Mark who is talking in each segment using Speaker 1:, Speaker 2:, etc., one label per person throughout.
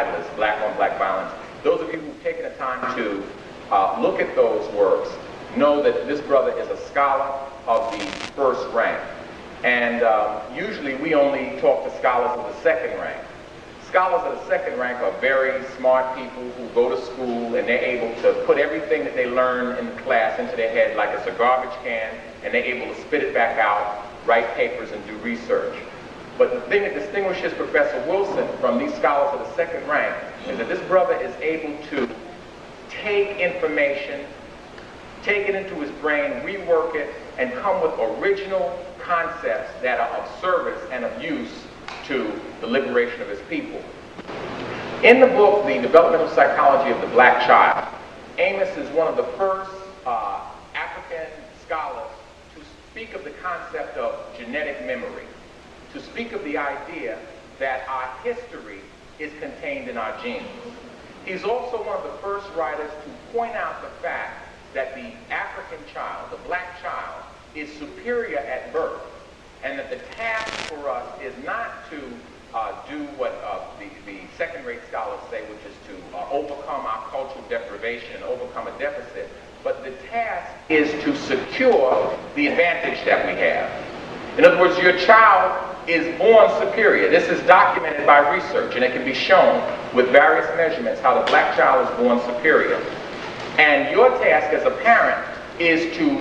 Speaker 1: title is Black on Black Violence. Those of you who've taken the time to look at those works know that this brother is a scholar of the first rank. And usually we only talk to scholars of the second rank. Scholars of the second rank are very smart people who go to school and they're able to put everything that they learn in the class into their head like it's a garbage can, and they're able to spit it back out, write papers, and do research. But the thing that distinguishes Professor Wilson from these scholars of the second rank is that this brother is able to take information, take it into his brain, rework it, and come with original concepts that are of service and of use to the liberation of his people. In the book, The Developmental Psychology of the Black Child, Amos is one of the first African scholars to speak of the concept of genetic memory, to speak of the idea that our history is contained in our genes. He's also one of the first writers to point out the fact that the African child, the black child, is superior at birth, and that the task for us is not to do what the second-rate scholars say, which is to overcome our cultural deprivation and overcome a deficit, but the task is to secure the advantage that we have. In other words, your child is born superior. This is documented by research, and it can be shown with various measurements how the black child is born superior. And your task as a parent is to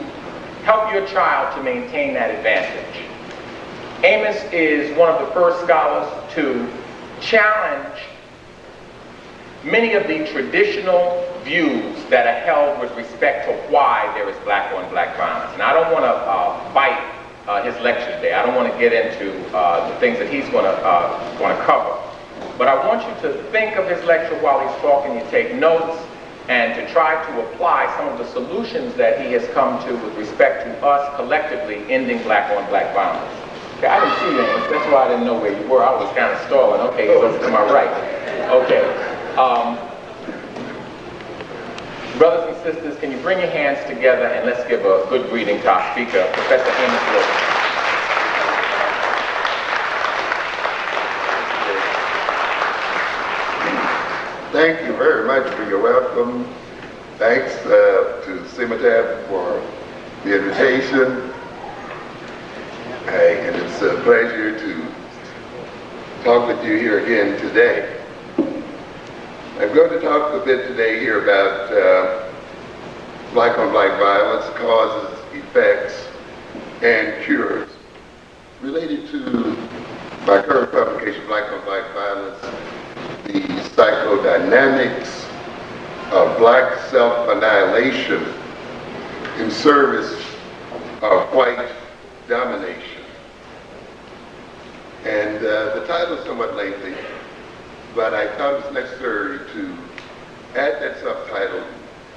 Speaker 1: help your child to maintain that advantage. Amos is one of the first scholars to challenge many of the traditional views that are held with respect to why there is black on black violence. And I don't want to bite his lecture today. I don't want to get into the things that he's going to cover. But I want you to think of his lecture while he's talking. You take notes and to try to apply some of the solutions that he has come to with respect to us collectively ending black on black violence. Okay, I didn't see you, Amos. That's why I didn't know where you were. I was kind of stalling. Okay, he's over to my right. Okay. Brothers and sisters, can you bring your hands together and let's give a good greeting to our speaker, Professor Amos Wilson.
Speaker 2: Thank you very much for your welcome. Thanks to Scimitar for the invitation. And it's a pleasure to talk with you here again today. I'm going to talk a bit today here about black on black violence, causes, effects, and cures. Related to my current publication, Black on Black Violence, the psychodynamics of black self-annihilation in service of white domination. And the title is somewhat lengthy, but I thought it was necessary to add that subtitle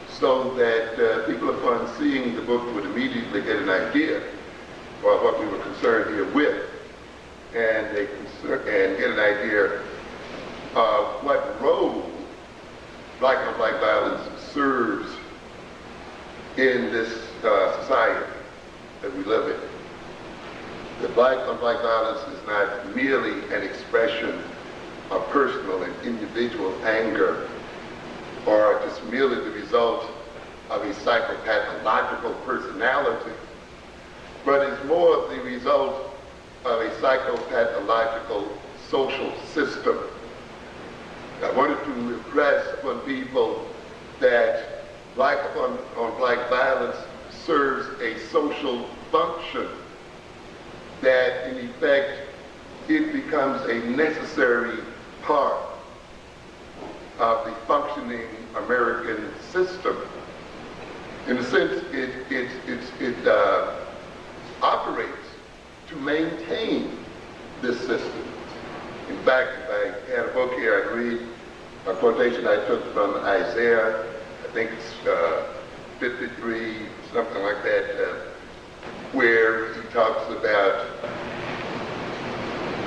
Speaker 2: so that people upon seeing the book would immediately get an idea of what we were concerned here with, and get an idea of what role black on black violence serves in this society that we live in. The black on black violence is not merely an expression of personal and individual anger, or just merely the result of a psychopathological personality, but is more the result of a psychopathological social system. I wanted to impress upon people that black on black violence serves a social function, that in effect it becomes a necessary part of the functioning American system. In a sense, it operates to maintain this system. In fact, if I had a book here, I'd read a quotation I took from Isaiah, I think it's 53, something like that, where he talks about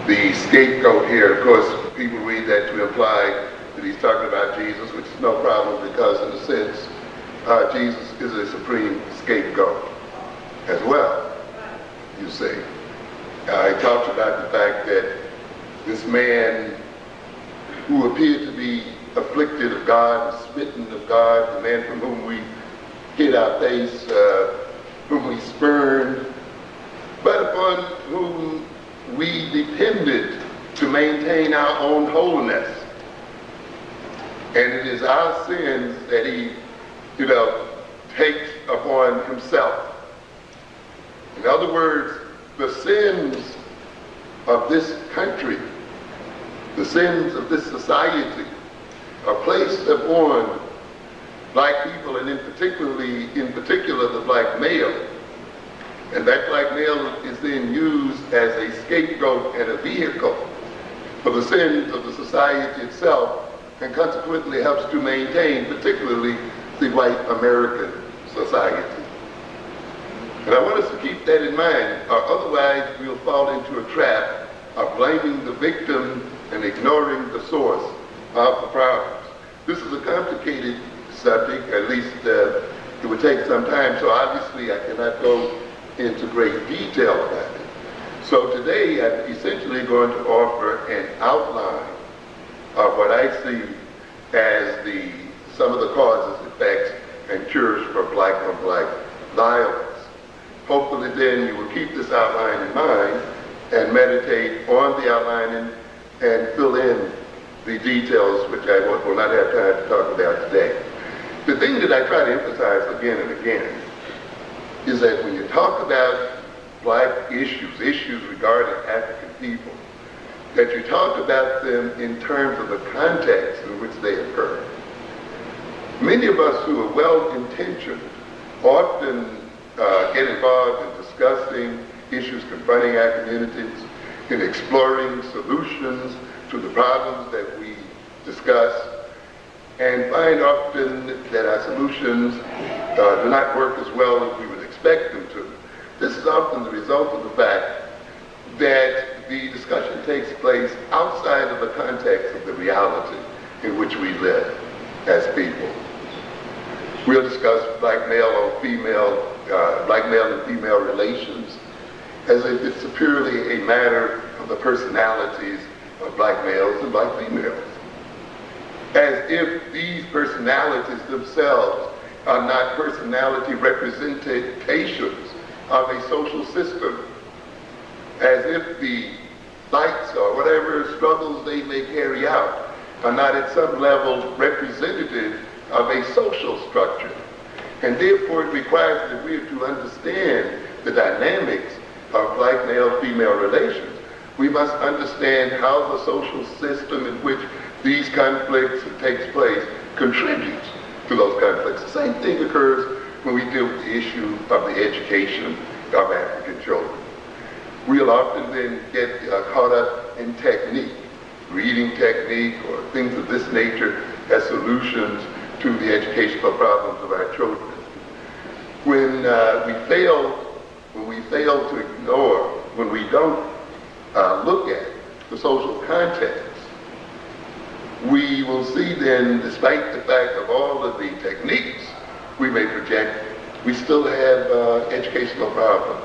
Speaker 2: the scapegoat here. Of course, people read that to imply that he's talking about Jesus, which is no problem because in a sense, Jesus is a supreme scapegoat as well, you see. He talks about the fact that this man who appeared to be afflicted of God, and smitten of God, the man from whom we hid our face, whom we spurned, but upon whom we depended to maintain our own wholeness. And it is our sins that he, takes upon himself. In other words, the sins of this country, the sins of this society, are placed upon black people, and in particular the black male. And that black male is then used as a scapegoat and a vehicle for the sins of the society itself, and consequently helps to maintain particularly the white American society. And I want us to keep that in mind, or otherwise we'll fall into a trap of blaming the victim and ignoring the source of the problems. This is a complicated subject, at least it would take some time, so obviously I cannot go into great detail about it. So today I'm essentially going to offer an outline of what I see as some of the causes, effects, and cures for black-on-black violence. Hopefully then you will keep this outline in mind and meditate on the outline and fill in the details, which I will not have time to talk about today. The thing that I try to emphasize again and again is that when you talk about black issues regarding African people, that you talk about them in terms of the context in which they occur. Many of us who are well-intentioned often get involved in discussing issues confronting our communities, in exploring solutions to the problems that we discuss, and find often that our solutions do not work as well as we would expect them to. This is often the result of the fact that the discussion takes place outside of the context of the reality in which we live as people. We'll discuss black male and female relations as if it's purely a matter of the personalities of black males and black females. As if these personalities themselves are not personality representations of a social system. As if the fights or whatever struggles they may carry out are not at some level representative of a social structure. And therefore it requires that we are to understand the dynamics of black male-female relations. We must understand how the social system in which these conflicts takes place contributes to those conflicts. The same thing occurs when we deal with the issue of the education of African children. We'll often then get caught up in technique, reading technique or things of this nature as solutions to the educational problems of our children. When we fail to ignore, when we don't look at the social context, we will see then, despite the fact of all of the techniques we may project, we still have educational problems.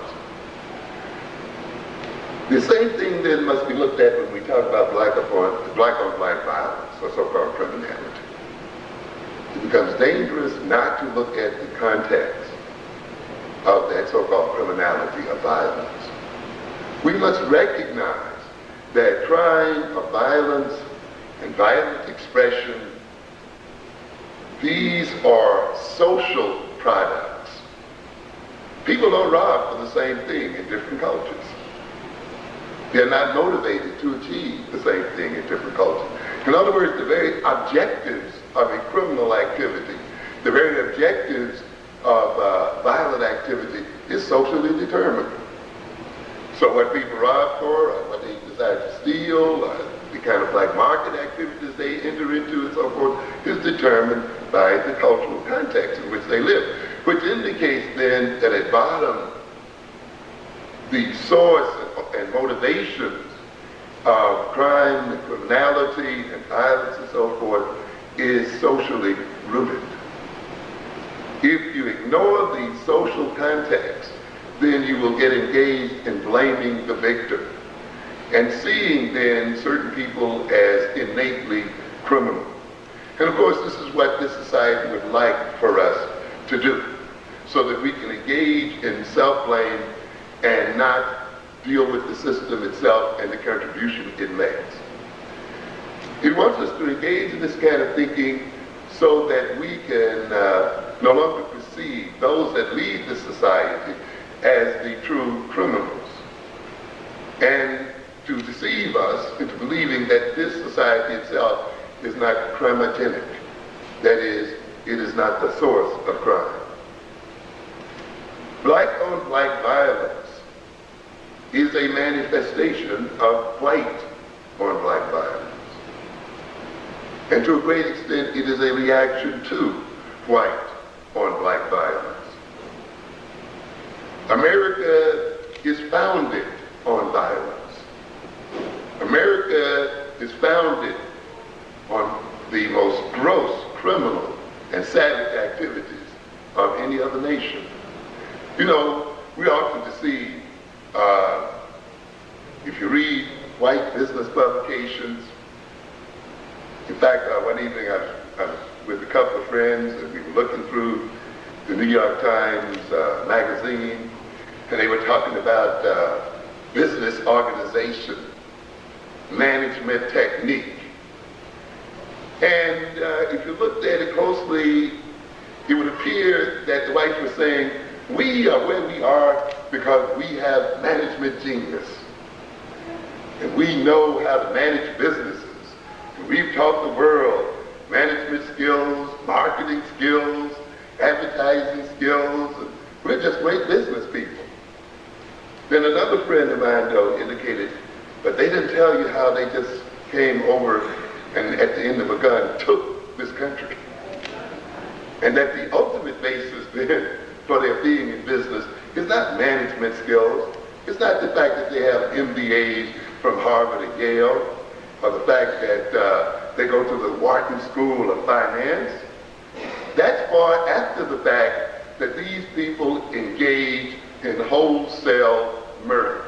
Speaker 2: The same thing then must be looked at when we talk about black-on-black violence, or so-called criminality. It becomes dangerous not to look at the context of that so-called criminality of violence. We must recognize that crime of violence and violent expression, these are social products. People don't rob for the same thing in different cultures. They're not motivated to achieve the same thing in different cultures. In other words, the very objectives of a criminal activity, the very objectives of violent activity is socially determined. So what people rob for, or what they decide to steal, or the kind of black market activities they enter into and so forth, is determined by the cultural context in which they live, which indicates then that at bottom, the source and motivations of crime and criminality and violence and so forth is socially rooted. If you ignore the social context, then you will get engaged in blaming the victim. and seeing then certain people as innately criminal. And of course, this is what this society would like for us to do, so that we can engage in self-blame and not deal with the system itself and the contribution it makes. It wants us to engage in this kind of thinking so that we can no longer perceive those that lead the society as the true criminals, and to deceive us into believing that this society itself is not criminogenic. That is, it is not the source of crime. Black-on-black violence is a manifestation of white-on-black violence. And to a great extent, it is a reaction to white-on-black violence. America is founded on violence. America is founded on the most gross criminal and savage activities of any other nation. You know, we often deceive, if you read white business publications. In fact, one evening I was with a couple of friends and we were looking through the New York Times magazine, and they were talking about business organization, management technique. And if you looked at it closely, it would appear that the whites were saying, we are where we are because we have management genius. And we know how to manage businesses. And we've taught the world management skills, marketing skills, advertising skills, and we're just great business people. Then another friend of mine, though, indicated, but they didn't tell you how they just came over and at the end of a gun took this country. And that the ultimate basis then for their being in business is not management skills. It's not the fact that they have MBAs from Harvard and Yale, or the fact that they go to the Wharton School of Finance. That's far after the fact that these people engage in wholesale murder,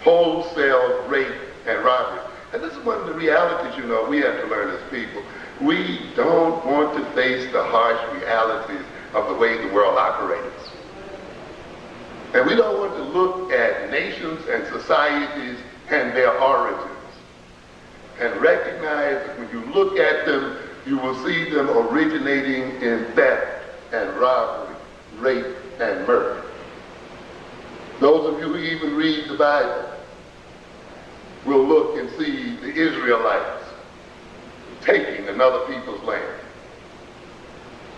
Speaker 2: wholesale rape and robbery. And this is one of the realities, you know, we have to learn as people. We don't want to face the harsh realities of the way the world operates. And we don't want to look at nations and societies and their origins and recognize that when you look at them, you will see them originating in theft and robbery, rape and murder. Those of you who even read the Bible will look and see the Israelites taking another people's land.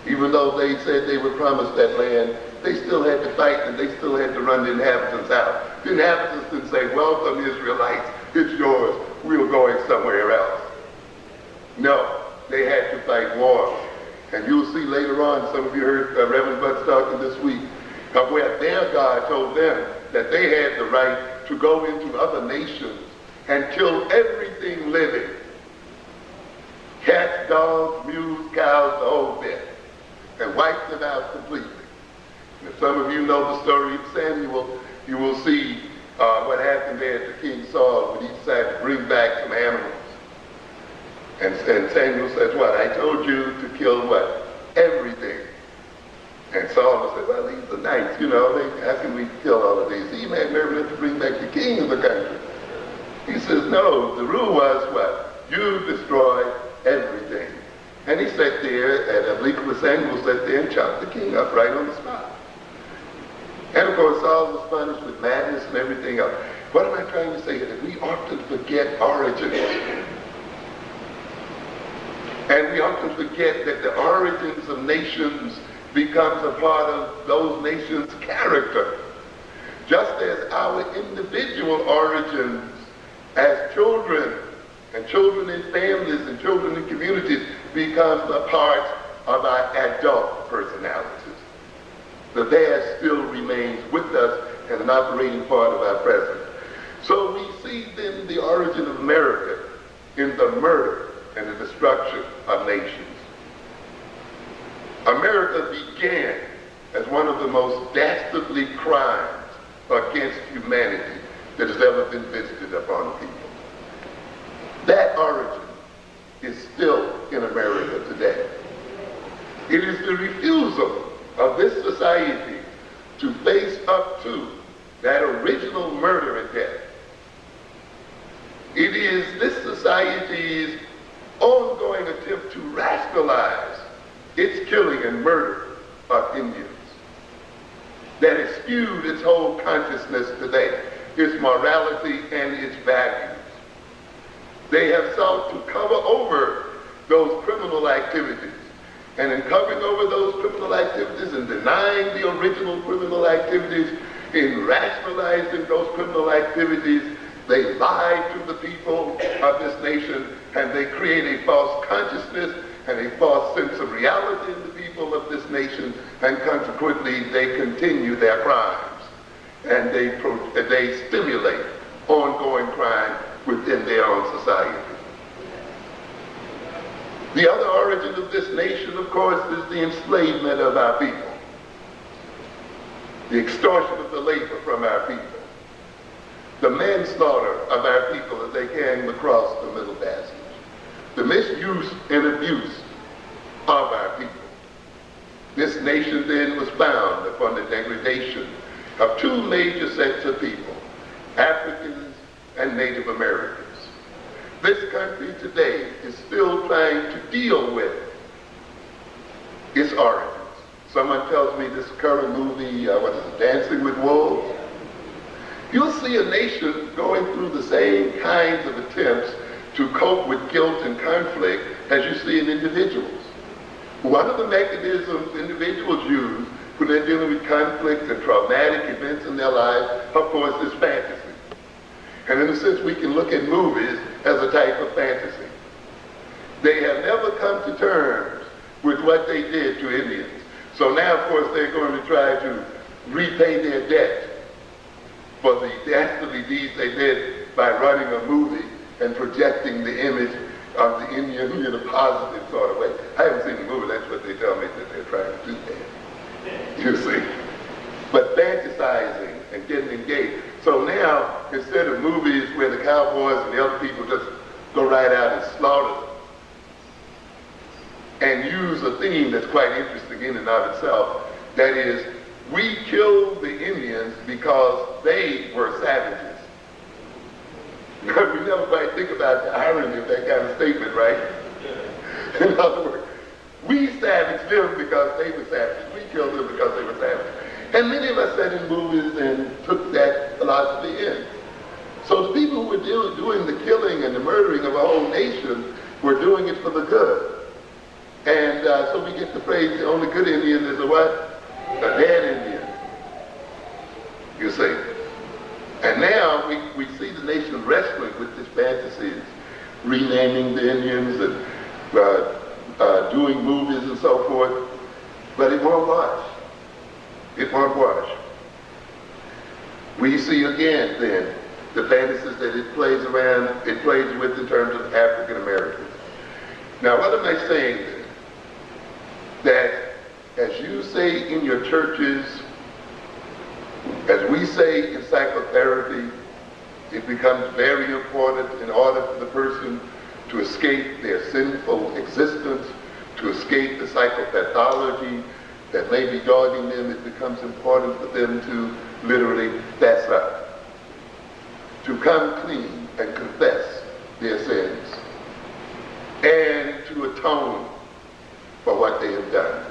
Speaker 2: Even though they said they were promised that land, they still had to fight and they still had to run the inhabitants out. The inhabitants didn't say, welcome Israelites, it's yours, we're going somewhere else. No, they had to fight wars. And you'll see later on, some of you heard Reverend Butts talking this week, of where their God told them that they had the right to go into other nations and kill everything living. Cats, dogs, mules, cows, the whole bit. And wipe them out completely. And if some of you know the story of Samuel, you will see what happened there to King Saul when he decided to bring back some animals. And Samuel says, what? I told you to kill what? Everything. And Saul said, well, these are nice, you know, how can we kill all of these? He had nerve enough to bring back the king of the country. He says, no, the rule was what? You destroy everything. And he sat there, and I believe it was Samuel sat there and chopped the king up right on the spot. And of course, Saul was punished with madness and everything else. What am I trying to say? That we often forget origins. And we often forget that the origins of nations becomes a part of those nations' character. Just as our individual origins as children, and children in families, and children in communities, becomes a part of our adult personalities. The past still remains with us and an operating part of our present. So we see then the origin of America in the murder and the destruction of nations. America began as one of the most dastardly crimes against humanity that has ever been visited upon people. That origin is still in America today. It is the refusal of this society to face up to that original murder and death. It is this society's ongoing attempt to rationalize its killing and murder of Indians that has skewed its whole consciousness today, its morality and its values. They have sought to cover over those criminal activities. And in covering over those criminal activities and denying the original criminal activities, in rationalizing those criminal activities, they lie to the people of this nation, and they create a false consciousness and a false sense of reality in the people of this nation, and consequently they continue their crimes, and they stimulate ongoing crime within their own society. The other origin of this nation, of course, is the enslavement of our people, the extortion of the labor from our people, the manslaughter of our people as they came across the Middle Passage, the misuse and abuse of our people. This nation then was found upon the degradation of two major sets of people, Africans and Native Americans. This country today is still trying to deal with its origins. Someone tells me this current movie, what is it, Dancing with Wolves? You'll see a nation going through the same kinds of attempts to cope with guilt and conflict as you see in individuals. One of the mechanisms individuals use when they're dealing with conflict and traumatic events in their lives, of course, is fantasy. And in a sense, we can look at movies as a type of fantasy. They have never come to terms with what they did to Indians. So now, of course, they're going to try to repay their debt for the dastardly deeds they did by running a movie and projecting the image of the Indian in a positive sort of way. I haven't seen the movie, that's what they tell me that they're trying to do there. You see? But fantasizing and getting engaged. So now, instead of movies where the cowboys and the other people just go right out and slaughter them, and use a theme that's quite interesting in and of itself, that is, we killed the Indians because they were savages. We never quite think about the irony of that kind of statement, right? In other words, we savaged them because they were savages. We killed them because they were savages. And many of us sat in movies and took that philosophy in. So the people who were doing the killing and the murdering of a whole nation were doing it for the good. And so we get the phrase, the only good Indian is a what? A dead Indian. You see. And now we see the nation wrestling with these fantasies, renaming the Indians and doing movies and so forth, but it won't wash. It won't wash. We see again then the fantasies that it plays with in terms of African Americans. Now what am I saying then? That as you say in your churches, as we say in psychotherapy, it becomes very important in order for the person to escape their sinful existence, to escape the psychopathology that may be dogging them. It becomes important for them to literally fess up, to come clean and confess their sins, and to atone for what they have done,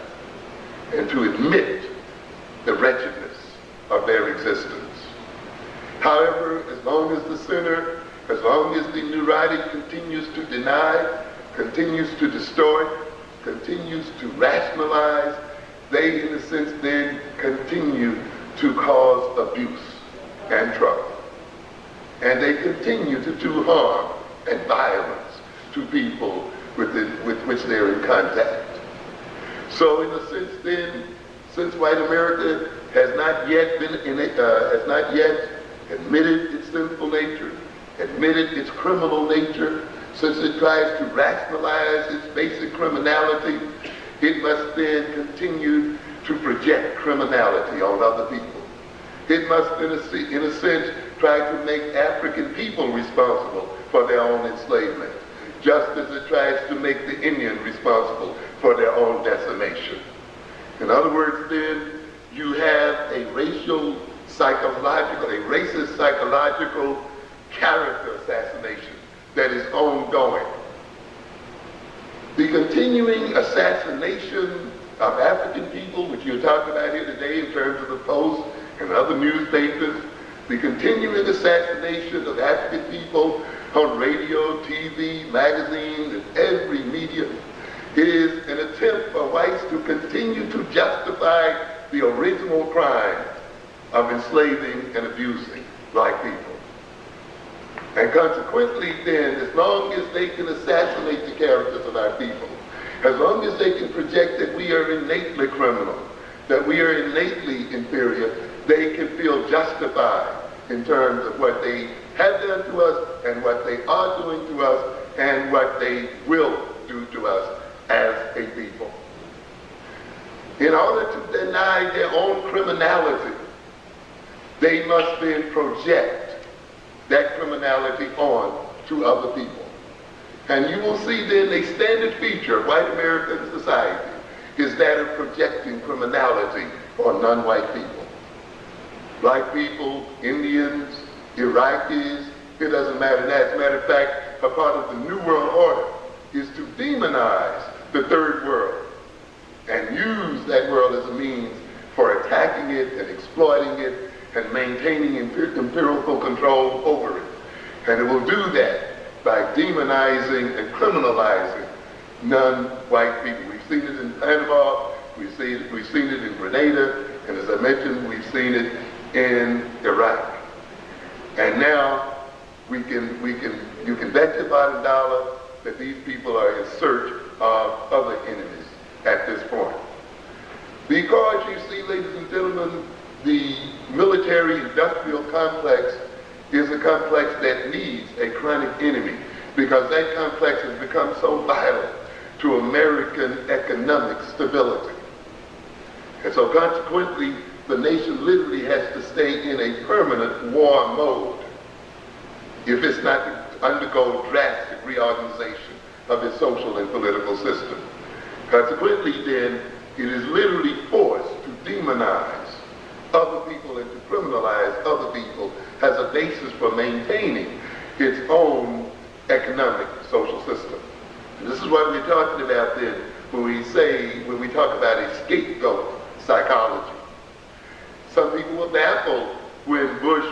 Speaker 2: and to admit the wretchedness of their existence. However, as long as the sinner, as long as the neurotic continues to deny, continues to distort, continues to rationalize, they, in a sense, then continue to cause abuse and trouble. And they continue to do harm and violence to people with which they're in contact. So, in a sense, then, since white America has not yet admitted its sinful nature, admitted its criminal nature, since it tries to rationalize its basic criminality, it must then continue to project criminality on other people. It must, in a sense, tried to make African people responsible for their own enslavement, just as it tries to make the Indian responsible for their own decimation. In other words, then, you have a racist psychological character assassination that is ongoing. The continuing assassination of African people, which you're talking about here today in terms of the Post and other newspapers, the continuing assassination of African people on radio, TV, magazines, and every medium is an attempt for whites to continue to justify the original crime of enslaving and abusing black people. And consequently then, as long as they can assassinate the characters of our people, as long as they can project that we are innately criminal, that we are innately inferior, they can feel justified in terms of what they have done to us and what they are doing to us and what they will do to us as a people. In order to deny their own criminality, they must then project that criminality on to other people. And you will see then a standard feature of white American society is that of projecting criminality on non-white people. Black people, Indians, Iraqis, it doesn't matter. As a matter of fact, a part of the New World Order is to demonize the third world and use that world as a means for attacking it and exploiting it and maintaining empirical control over it. And it will do that by demonizing and criminalizing non-white people. We've seen it in Panama, we've seen it in Grenada, and as I mentioned, we've seen it in Iraq. And now you can bet your bottom dollar that these people are in search of other enemies at this point. Because you see, ladies and gentlemen, the military-industrial complex is a complex that needs a chronic enemy, because that complex has become so vital to American economic stability. And so consequently, the nation literally has to stay in a permanent war mode if it's not to undergo drastic reorganization of its social and political system. Consequently, then, it is literally forced to demonize other people and to criminalize other people as a basis for maintaining its own economic social system. And this is what we're talking about then when we talk about a scapegoat psychology. Some people were baffled when Bush,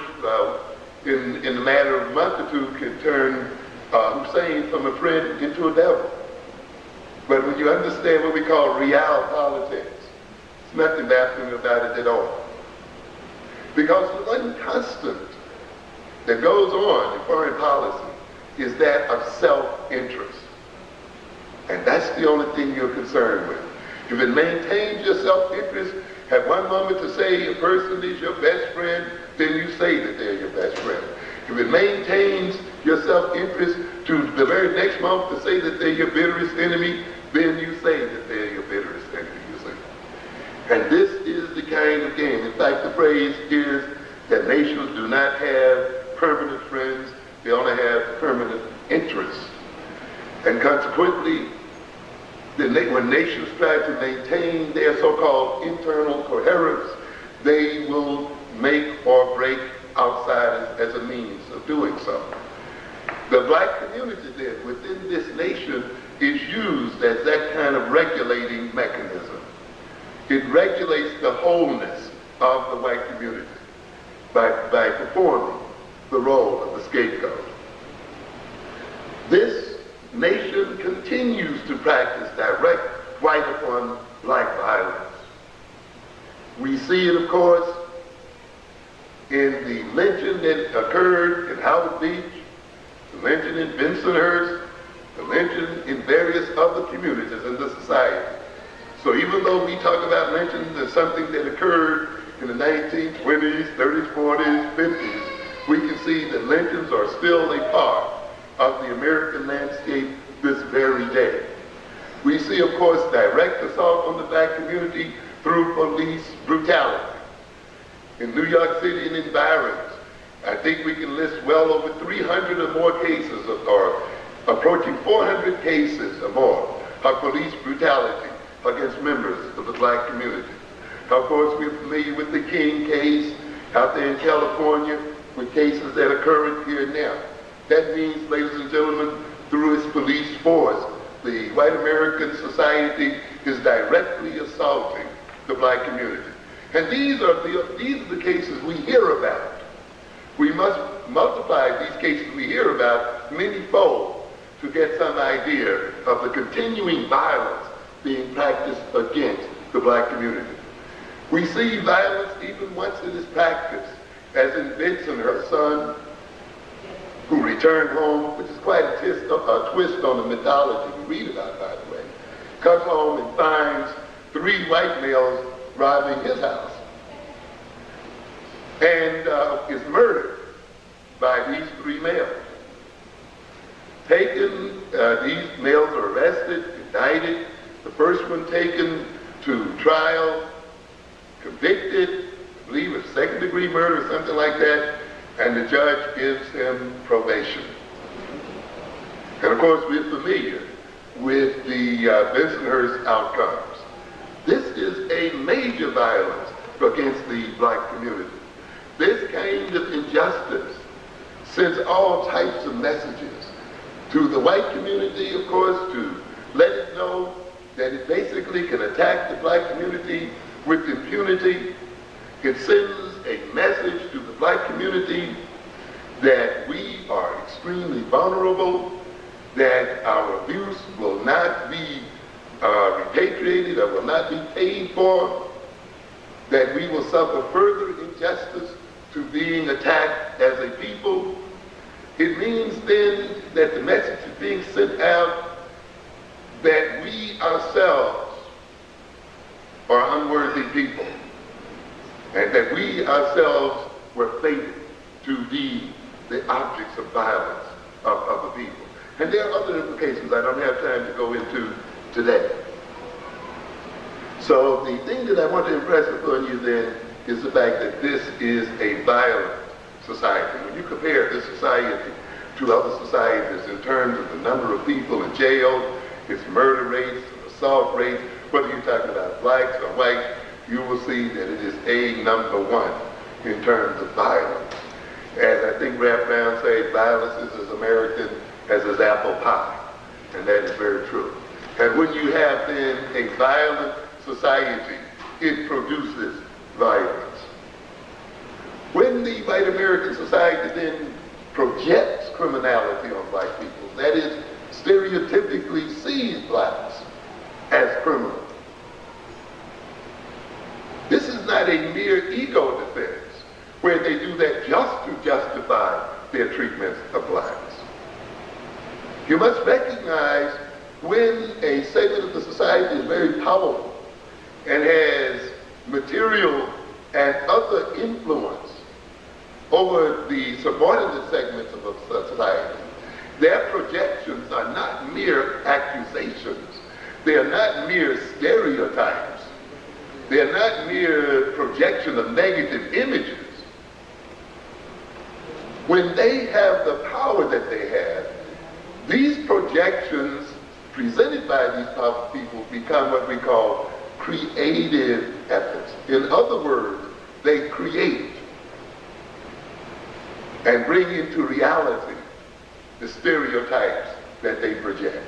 Speaker 2: in the matter of a month or two, could turn Hussein from a friend into a devil. But when you understand what we call real politics, there's nothing baffling about it at all. Because the one constant that goes on in foreign policy is that of self-interest. And that's the only thing you're concerned with. If it maintains your self-interest, at one moment to say a person is your best friend, then you say that they're your best friend. If it maintains your self-interest to the very next moment to say that they're your bitterest enemy, then you say that they're your bitterest enemy, you see. And this is the kind of game. In fact, the phrase is that nations do not have permanent friends, they only have permanent interests. And consequently, when nations try to maintain their so-called internal coherence, they will make or break outsiders as a means of doing so. The black community then within this nation is used as that kind of regulating mechanism. It regulates the wholeness of the white community by performing the role of the scapegoat. This nation continues to practice direct white upon black violence. We see it, of course, in the lynching that occurred in Howard Beach, the lynching in Bensonhurst, the lynching in various other communities in the society. So even though we talk about lynching as something that occurred in the 1920s, 30s, 40s, 50s, we can see that lynchings are still a part of the American landscape this very day. We see, of course, direct assault on the black community through police brutality. In New York City and environs, I think we can list well over 300 or more cases, or approaching 400 cases or more of police brutality against members of the black community. Of course, we're familiar with the King case out there in California, with cases that occur here and now. That means, ladies and gentlemen, through its police force, the white American society is directly assaulting the black community. And these are the cases we hear about. We must multiply these cases we hear about many-fold to get some idea of the continuing violence being practiced against the black community. We see violence even once it is practiced, as in Benson, her son, who returned home, which is quite a twist on the mythology we read about, by the way, comes home and finds 3 white males robbing his house, and is murdered by these 3 males. Taken, these males are arrested, indicted, the first one taken to trial, convicted, I believe of second-degree murder or something like that, and the judge gives him probation. And of course, we're familiar with the Bensonhurst outcomes. This is a major violence against the black community. This kind of injustice sends all types of messages to the white community, of course, to let it know that it basically can attack the black community with impunity. It sends a message to the black community that we are extremely vulnerable, that our abuse will not be repatriated or will not be paid for, that we will suffer further injustice to being attacked as a people. It means then that the message is being sent out that we ourselves are unworthy people, and that we ourselves were fated to be the objects of violence of other people. And there are other implications I don't have time to go into today. So the thing that I want to impress upon you then is the fact that this is a violent society. When you compare this society to other societies in terms of the number of people in jail, its murder rates, assault rates, whether you're talking about blacks or whites, you will see that it is a number 1 in terms of violence. As I think Ralph Brown said, violence is as American as his apple pie, and that is very true. And when you have then a violent society, it produces violence. When the white American society then projects criminality on black people, that is, stereotypically sees blacks as criminals, this is not a mere ego defense where they do that just to justify their treatment of blacks. You must recognize when a segment of the society is very powerful and has material and other influence over the subordinate segments of a society, their projections are not mere accusations. They are not mere stereotypes. They are not mere projection of negative images. When they have the power that they have, these projections presented by these powerful people become what we call creative efforts. In other words, they create and bring into reality the stereotypes that they project.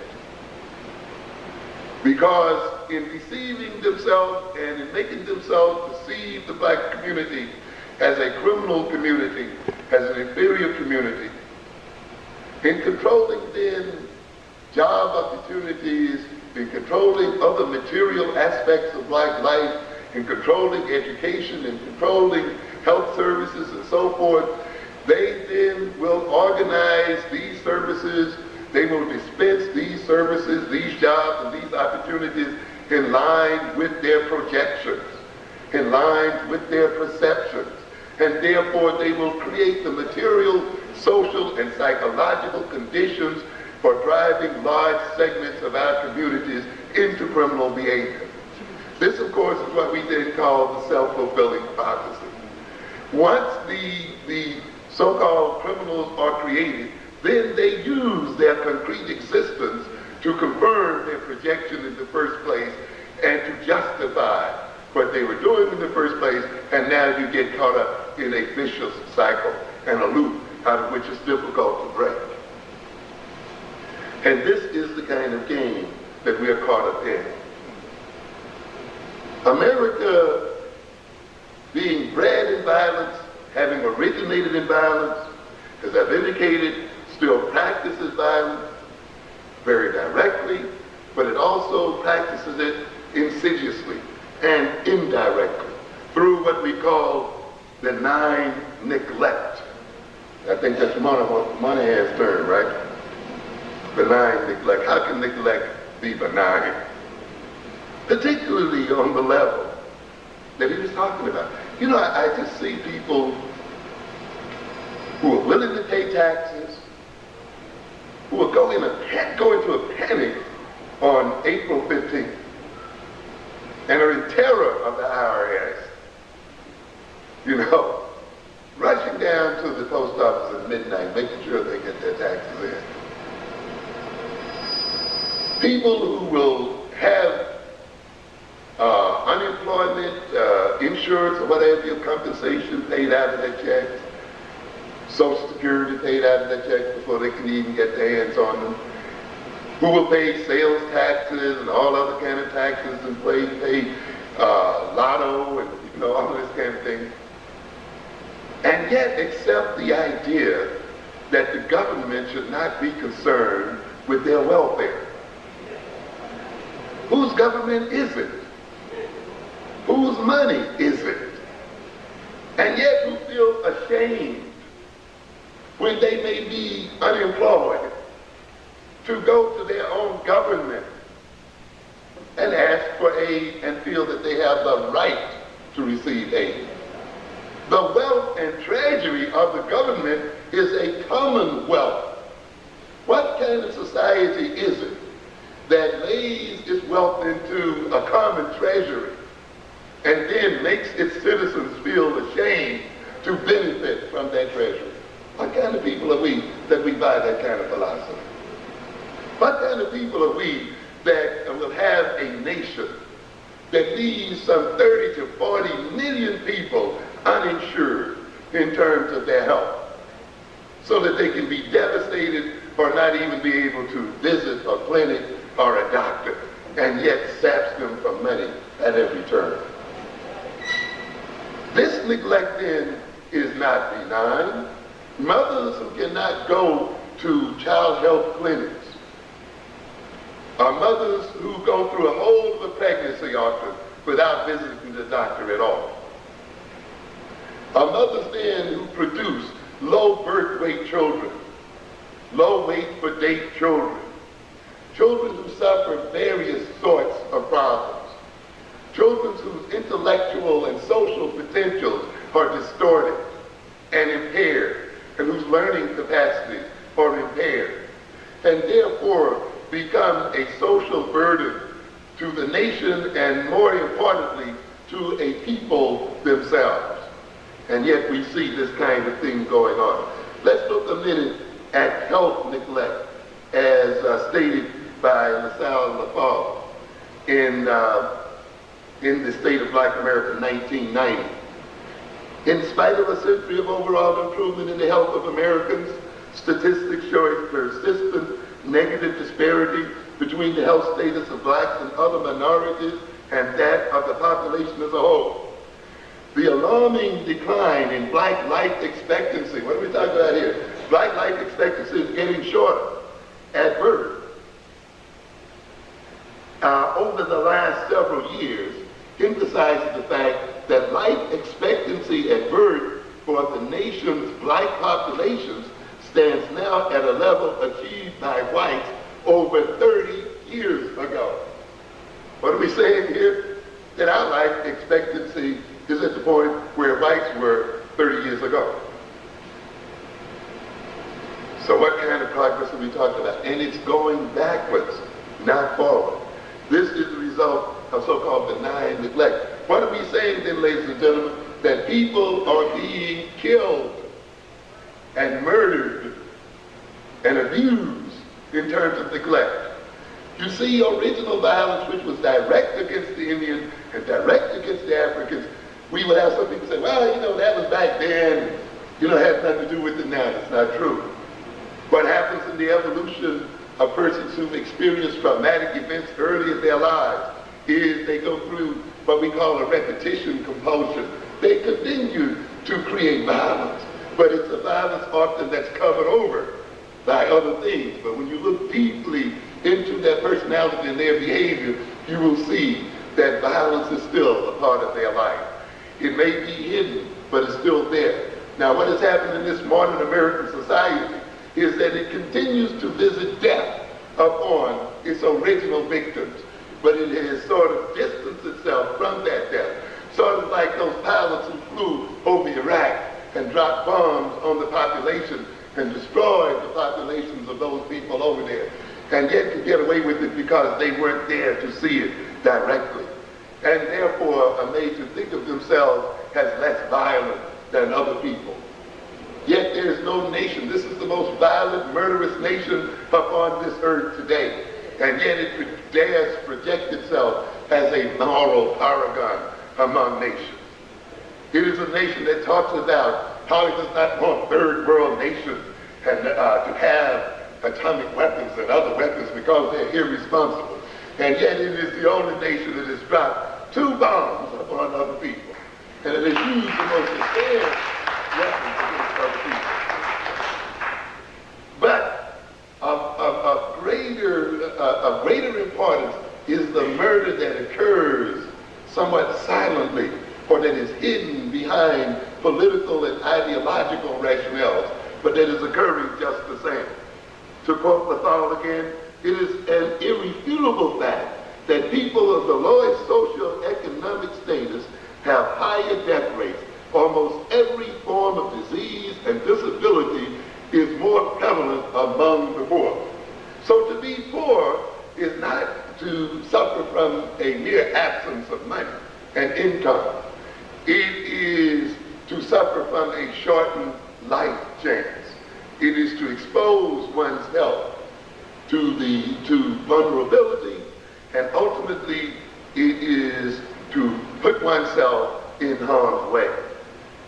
Speaker 2: Because in deceiving themselves and in making themselves perceive the black community as a criminal community, as an inferior community, in controlling then job opportunities, in controlling other material aspects of black life, in controlling education, in controlling health services and so forth, they then will organize these services, they will dispense these services, these jobs, and these opportunities in line with their projections, in line with their perceptions, and therefore they will create the material, social, and psychological conditions for driving large segments of our communities into criminal behavior. This, of course, is what we then call the self-fulfilling prophecy. Once the so-called criminals are created, then they use their concrete existence to confirm their projection in the first place and to justify what they were doing in the first place, and now you get caught up in a vicious cycle and a loop out of which it's difficult to break. And this is the kind of game that we are caught up in. America, being bred in violence, having originated in violence, as I've indicated, still practices violence very directly, but it also practices it insidiously and indirectly through what we call benign neglect. I think that's Moynihan's term, right? Benign neglect. How can neglect be benign? Particularly on the level that he was talking about. You know, I just see people who are willing to pay taxes, who are going into a panic on April 15th and are in terror of the IRS, you know, rushing down to the post office at midnight, making sure they get their taxes in. People who will have unemployment, insurance, or whatever, compensation paid out of their checks, Social Security paid out of their checks before they can even get their hands on them, who will pay sales taxes and all other kind of taxes and pay lotto and, you know, all this kind of thing, and yet accept the idea that the government should not be concerned with their welfare. Whose government is it? Whose money is it? And yet who feel ashamed when they may be unemployed to go to their own government and ask for aid and feel that they have the right to receive aid. The wealth and treasury of the government is a commonwealth. What kind of society is it that lays its wealth into a common treasury and then makes its citizens feel ashamed to benefit from that treasury? What kind of people are we that we buy that kind of philosophy? What kind of people are we that will have a nation that leaves some 30 to 40 million people uninsured in terms of their health, so that they can be devastated or not even be able to visit a clinic or a doctor, and yet saps them from money at every turn? This neglect then is not benign. Mothers who cannot go to child health clinics, or mothers who go through a whole of a pregnancy often without visiting the doctor at all, or mothers then who produce low birth weight children, low weight for date children, children who suffer various sorts of problems, children whose intellectual and social potentials are distorted and impaired, and whose learning capacities are impaired, and therefore become a social burden to the nation and, more importantly, to a people themselves. And yet we see this kind of thing going on. Let's look a minute at health neglect as stated by LaSalle Lafave in the State of Black America, 1990. In spite of a century of overall improvement in the health of Americans, statistics show a persistent negative disparity between the health status of blacks and other minorities and that of the population as a whole. The alarming decline in black life expectancy, what are we talking about here? Black life expectancy is getting shorter at birth. Over the last several years, emphasizes the fact that life expectancy at birth for the nation's black populations stands now at a level achieved by whites over 30 years ago. What are we saying here? That our life expectancy is at the point where whites were 30 years ago. So what kind of progress are we talking about? And it's going backwards, not forward. This is the result of so-called benign neglect. What are we saying then, ladies and gentlemen? That people are being killed and murdered and abused in terms of neglect. You see, original violence, which was direct against the Indian and direct against the Africans, we would have some people say, well, you know, that was back then, you know, it has nothing to do with it now. That's not true. What happens in the evolution of persons who've experienced traumatic events early in their lives is they go through what we call a repetition compulsion. They continue to create violence, but it's a violence often that's covered over by other things. But when you look deeply into their personality and their behavior, you will see that violence is still a part of their life. It may be hidden, but it's still there. Now, what has happened in this modern American society is that it continues to visit death upon its original victims, but it has sort of distanced itself from that death. Sort of like those pilots who flew over Iraq and dropped bombs on the population and destroyed the populations of those people over there, and yet could get away with it because they weren't there to see it directly, and therefore are made to think of themselves as less violent than other people. Yet there is no nation, this is the most violent, murderous nation upon this earth today, and yet it dares project itself as a moral paragon among nations. It is a nation that talks about how it does not want third world nations and to have atomic weapons and other weapons because they're irresponsible. And yet it is the only nation that has dropped 2 bombs upon other people. And it has used the most advanced weapons against other people. But of greater importance is the murder that occurs somewhat silently, or that is hidden behind political and ideological rationales, but that is occurring just the same. To quote Lethal again, it is an irrefutable fact that people of the lowest socio-economic status have higher death rates. Almost every form of disease and disability is more prevalent among the poor. So to be poor is not to suffer from a mere absence of money and income. It is to suffer from a shortened life chance. It is to expose one's health to vulnerability, and ultimately it is to put oneself in harm's way.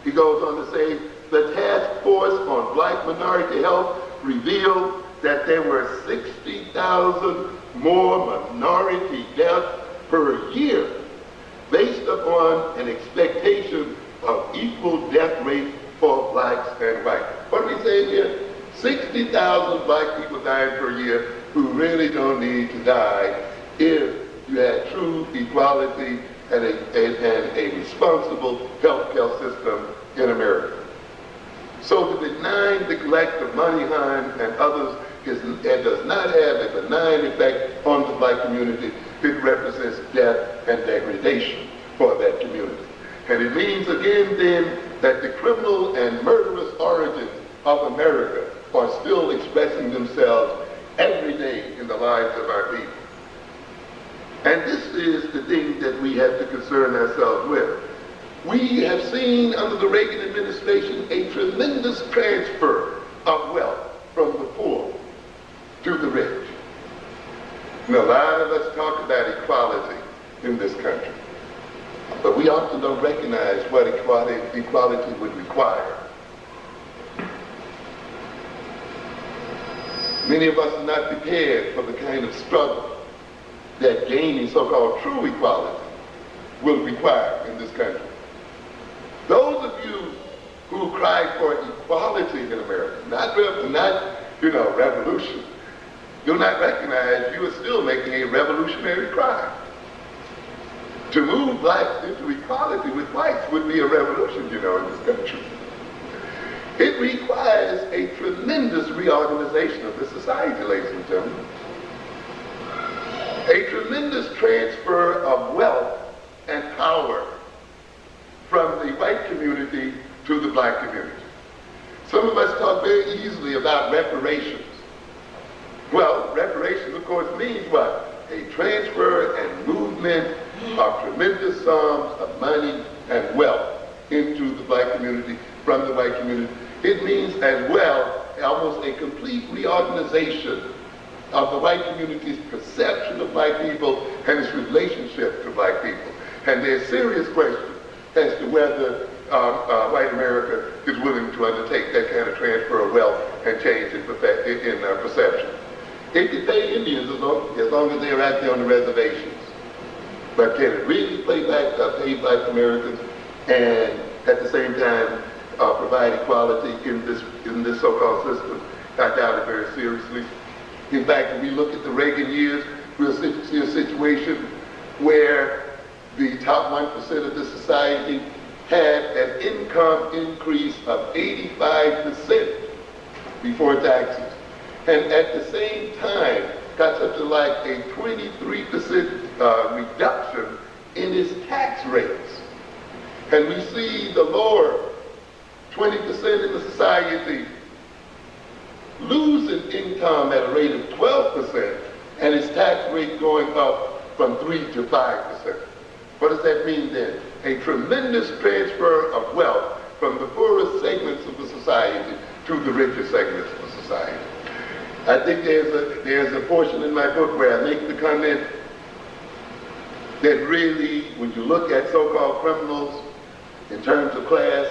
Speaker 2: He goes on to say, the task force on black minority health revealed that there were 60,000 more minority deaths per year based upon an expectation of equal death rate for blacks and whites. What are we saying here? 60,000 black people dying per year who really don't need to die if you had true equality and a responsible healthcare system in America. So the benign neglect of Benign and others does not have a benign effect on the black community. It represents death and degradation for that community. And it means again then that the criminal and murderous origins of America are still expressing themselves every day in the lives of our people. And this is the thing that we have to concern ourselves with. We have seen under the Reagan administration a tremendous transfer of wealth from the poor to the rich. And a lot of us talk about equality in this country, but we often don't recognize what equality would require. Many of us are not prepared for the kind of struggle that gaining so-called true equality will require in this country. Those of you who cry for equality in America, not revolution, do not recognize you are still making a revolutionary cry. To move blacks into equality with whites would be a revolution, in this country. It requires a tremendous reorganization of the society, ladies and gentlemen. A tremendous transfer of wealth and power from the white community to the black community. Some of us talk very easily about reparations. Well, reparations, of course, means what? A transfer and movement of tremendous sums of money and wealth into the black community from the white community. It means as well almost a complete reorganization of the white community's perception of black people and its relationship to black people. And there's serious questions as to whether white America is willing to undertake that kind of transfer of wealth and change in perception. It can pay Indians as long as they're out there on the reservations. But can it really pay black Americans and at the same time provide equality in this so-called system? I doubt it very seriously. In fact, if we look at the Reagan years, we'll see a situation where the top 1% of the society had an income increase of 85% before taxes. And at the same time, got something like a 23% reduction in its tax rates. And we see the lower 20% in the society losing income at a rate of 12% and its tax rate going up from 3 to 5%. What does that mean then? A tremendous transfer of wealth from the poorest segments of the society to the richer segments of the society. I think there's a portion in my book where I make the comment that really, when you look at so-called criminals in terms of class,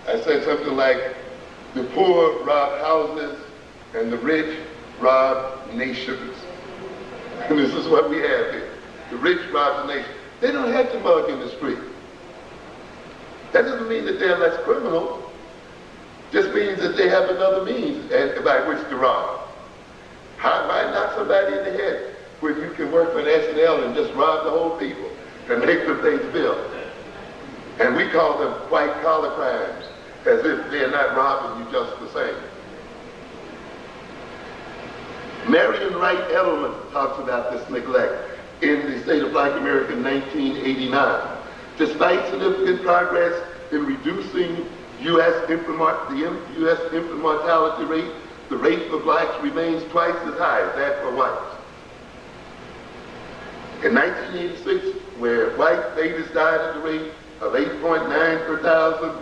Speaker 2: I said something like, the poor rob houses and the rich rob nations. And this is what we have here. The rich rob the nation. They don't have to mug in the street. That doesn't mean that they're less criminal. Just means that they have another means by which to rob. Why knock somebody in the head when you can work for an S&L and just rob the whole people and make them things built? And we call them white-collar crimes, as if they're not robbing you just the same. Marion Wright Edelman talks about this neglect in the State of Black America in 1989. Despite significant progress in reducing U.S. infant mortality rate, the rate for blacks remains twice as high as that for whites. In 1986, where white babies died at the rate of 8.9 per thousand,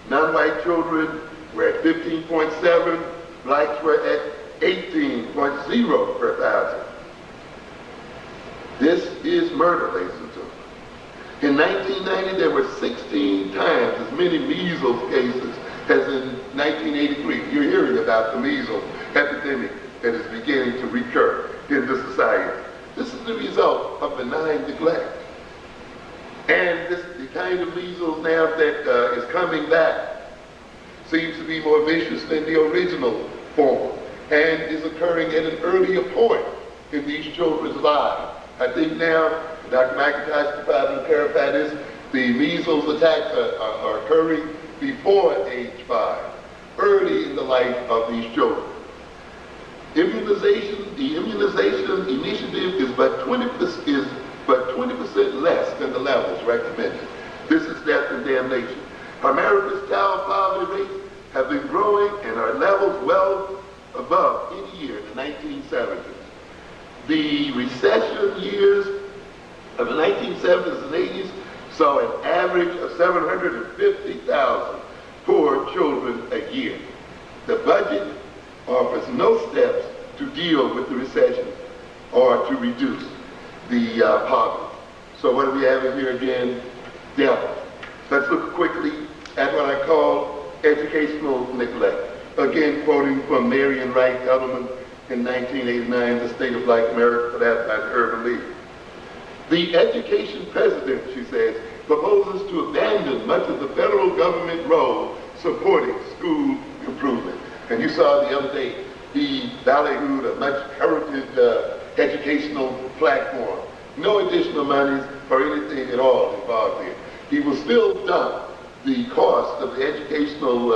Speaker 2: non-white children were at 15.7, blacks were at 18.0 per thousand. This is murder, ladies and gentlemen. In 1990, there were 16 times as many measles cases as in 1983. You're hearing about the measles epidemic that is beginning to recur in the society. This is the result of benign neglect. And the kind of measles now that is coming back seems to be more vicious than the original form and is occurring at an earlier point in these children's lives. I think now, Dr. McIntosh could probably clarify this, the measles attacks are occurring before age 5, early in the life of these children. The immunization initiative is but 20% less than the levels recommended. This is death and damnation. America's child poverty rates have been growing and are levels well above any year in the 1970s. The recession years of the 1970s and 80s saw an average of 750,000 poor children a year. The budget offers no steps to deal with the recession or to reduce the poverty. So what do we have in here again? Death. Let's look quickly at what I call educational neglect. Again, quoting from Marion Wright Edelman in 1989, The State of Black America, put out by the Urban League. The education president, she says, proposes to abandon much of the federal government role supporting school improvement. And you saw the other day, he ballyhooed a much heralded educational platform. No additional monies or anything at all involved here. He will still dump the cost of the educational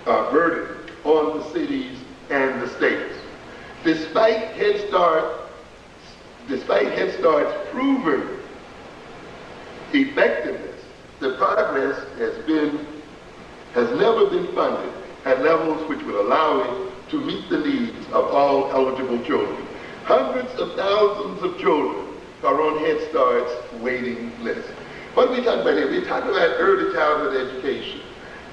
Speaker 2: burden on the cities and the states. Despite Head Start's proven effectiveness, the progress has never been funded at levels which would allow it to meet the needs of all eligible children. Hundreds of thousands of children are on Head Start's waiting list. What are we talking about here? We're talking about early childhood education.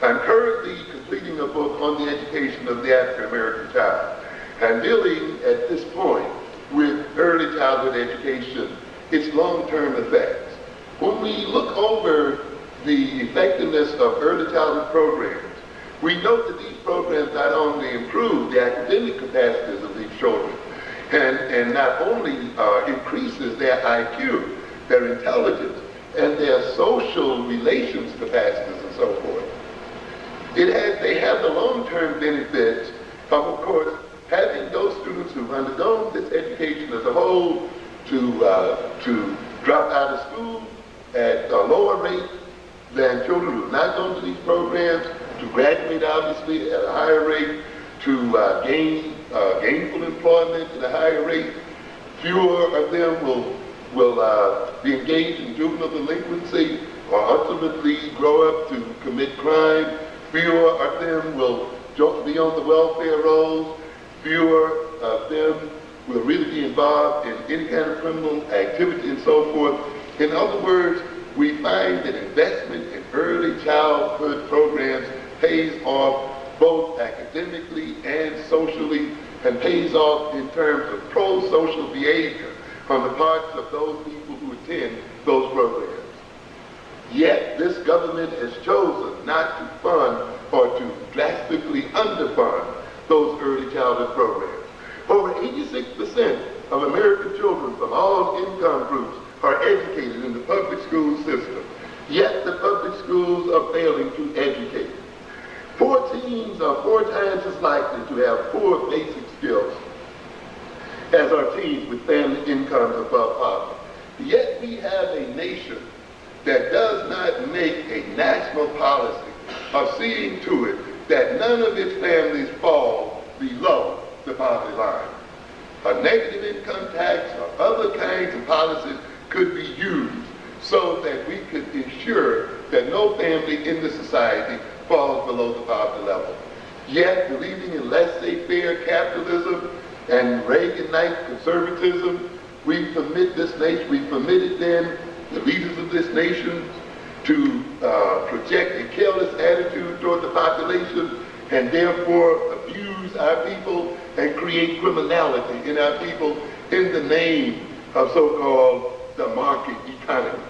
Speaker 2: I'm currently completing a book on the education of the African American child. I'm dealing at this point with early childhood education, its long-term effects. When we look over the effectiveness of early childhood programs, we note that these programs not only improve the academic capacities of these children, and not only increases their IQ, their intelligence, and their social relations capacities and so forth. They have the long-term benefits of course, having those students who've undergone this education as a whole to drop out of school at a lower rate than children who have not gone to these programs, to graduate obviously at a higher rate, to gain gainful employment at a higher rate. Fewer of them will be engaged in juvenile delinquency or ultimately grow up to commit crime. Fewer of them will be on the welfare rolls. Fewer of them will really be involved in any kind of criminal activity and so forth. In other words, we find that investment in early childhood programs pays off both academically and socially, and pays off in terms of pro-social behavior on the parts of those people who attend those programs. Yet this government has chosen not to fund or to drastically underfund those early childhood programs. Over 86% of American children from all income groups are educated in the public school system, yet the public schools are failing to educate. Poor teens are 4 times as likely to have poor basic skills as are teens with family incomes above poverty. Yet we have a nation that does not make a national policy of seeing to it that none of its families fall below the poverty line. A negative income tax or other kinds of policies could be used so that we could ensure that no family in the society falls below the poverty level. Yet, believing in laissez-faire capitalism and Reaganite conservatism, we permitted then the leaders of this nation to project a careless attitude toward the population and therefore abuse our people and create criminality in our people in the name of so-called the market economy.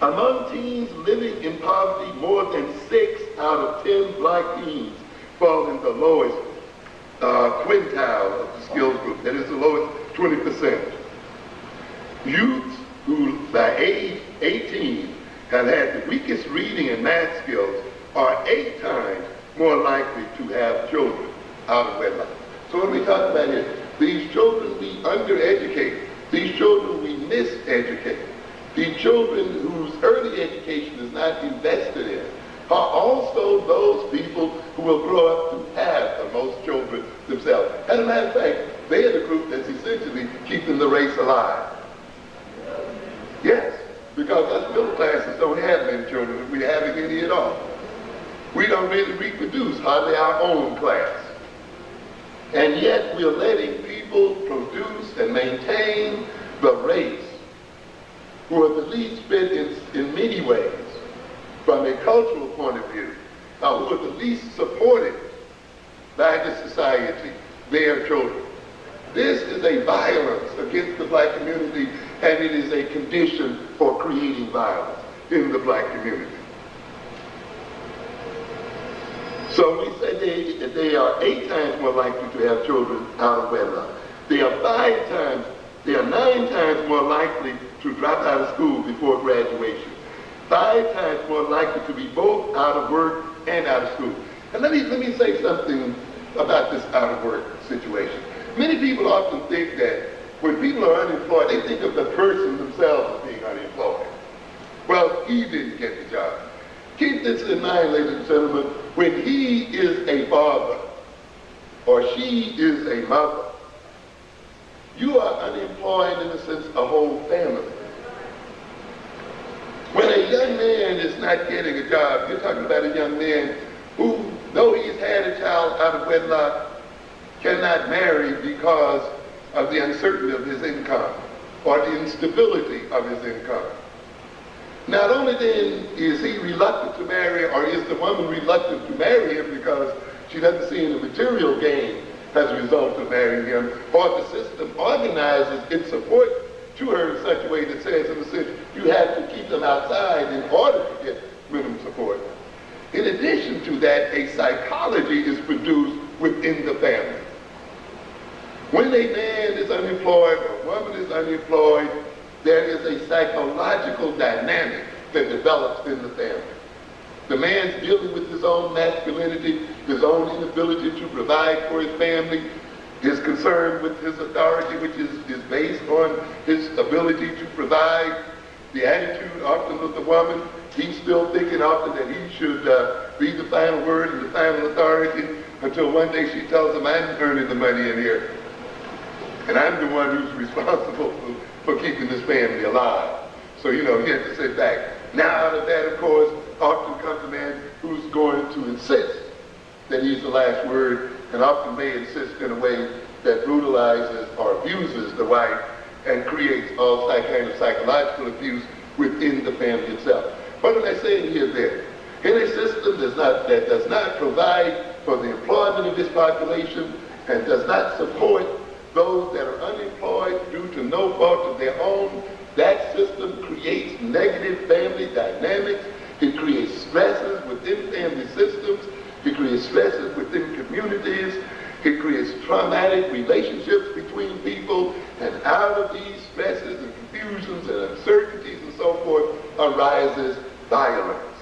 Speaker 2: Among teens living in poverty, more than 6 out of 10 black teens fall in the lowest quintile of the skills group, that is the lowest 20%. Youths who by age 18 have had the weakest reading and math skills are 8 times more likely to have children out of wedlock. So what we talk about is these children we undereducate, these children we miseducate, these children whose early education is not invested in are also those people who will grow up to have the most children themselves. As a matter of fact, they are the group that's essentially keeping the race alive. Yes, because us middle classes don't have many children if we haven't any at all. We don't really reproduce hardly our own class. And yet we're letting people produce and maintain the race who are the least fit in many ways from a cultural point of view, who are the least supported by the society, their children. This is a violence against the black community, and it is a condition for creating violence in the black community. So we say that they are 8 times more likely to have children out of wedlock. They are 9 times more likely to drop out of school before graduation. 5 times more likely to be both out of work and out of school. And let me say something about this out of work situation. Many people often think that when people are unemployed, they think of the person themselves as being unemployed. Well, he didn't get the job. Keep this in mind, ladies and gentlemen, when he is a father or she is a mother, you are unemployed in a sense a whole family. When a young man is not getting a job, you're talking about a young man who, though he's had a child out of wedlock, cannot marry because of the uncertainty of his income or the instability of his income. Not only then is he reluctant to marry, or is the woman reluctant to marry him because she doesn't see any material gain as a result of marrying him, or the system organizes its support to her in such a way that says, in a sense, you have to keep them outside in order to get minimum support. In addition to that, a psychology is produced within the family. When a man is unemployed or a woman is unemployed, there is a psychological dynamic that develops in the family. The man's dealing with his own masculinity, his own inability to provide for his family, his concern with his authority, which is based on his ability to provide. The attitude often of the woman, he's still thinking often that he should be the final word and the final authority, until one day she tells him, I'm earning the money in here. And I'm the one who's responsible for keeping this family alive. So, you know, he has to sit back. Now, out of that, of course, often comes a man who's going to insist that he's the last word, and often may insist in a way that brutalizes or abuses the wife and creates all kind of psychological abuse within the family itself. What am I saying here then? In a system that does not provide for the employment of this population and does not support those that are unemployed due to no fault of their own, that system creates negative family dynamics. It creates stresses within family systems. It creates stresses within communities. It creates traumatic relationships between people. And out of these stresses and confusions and uncertainties and so forth arises violence.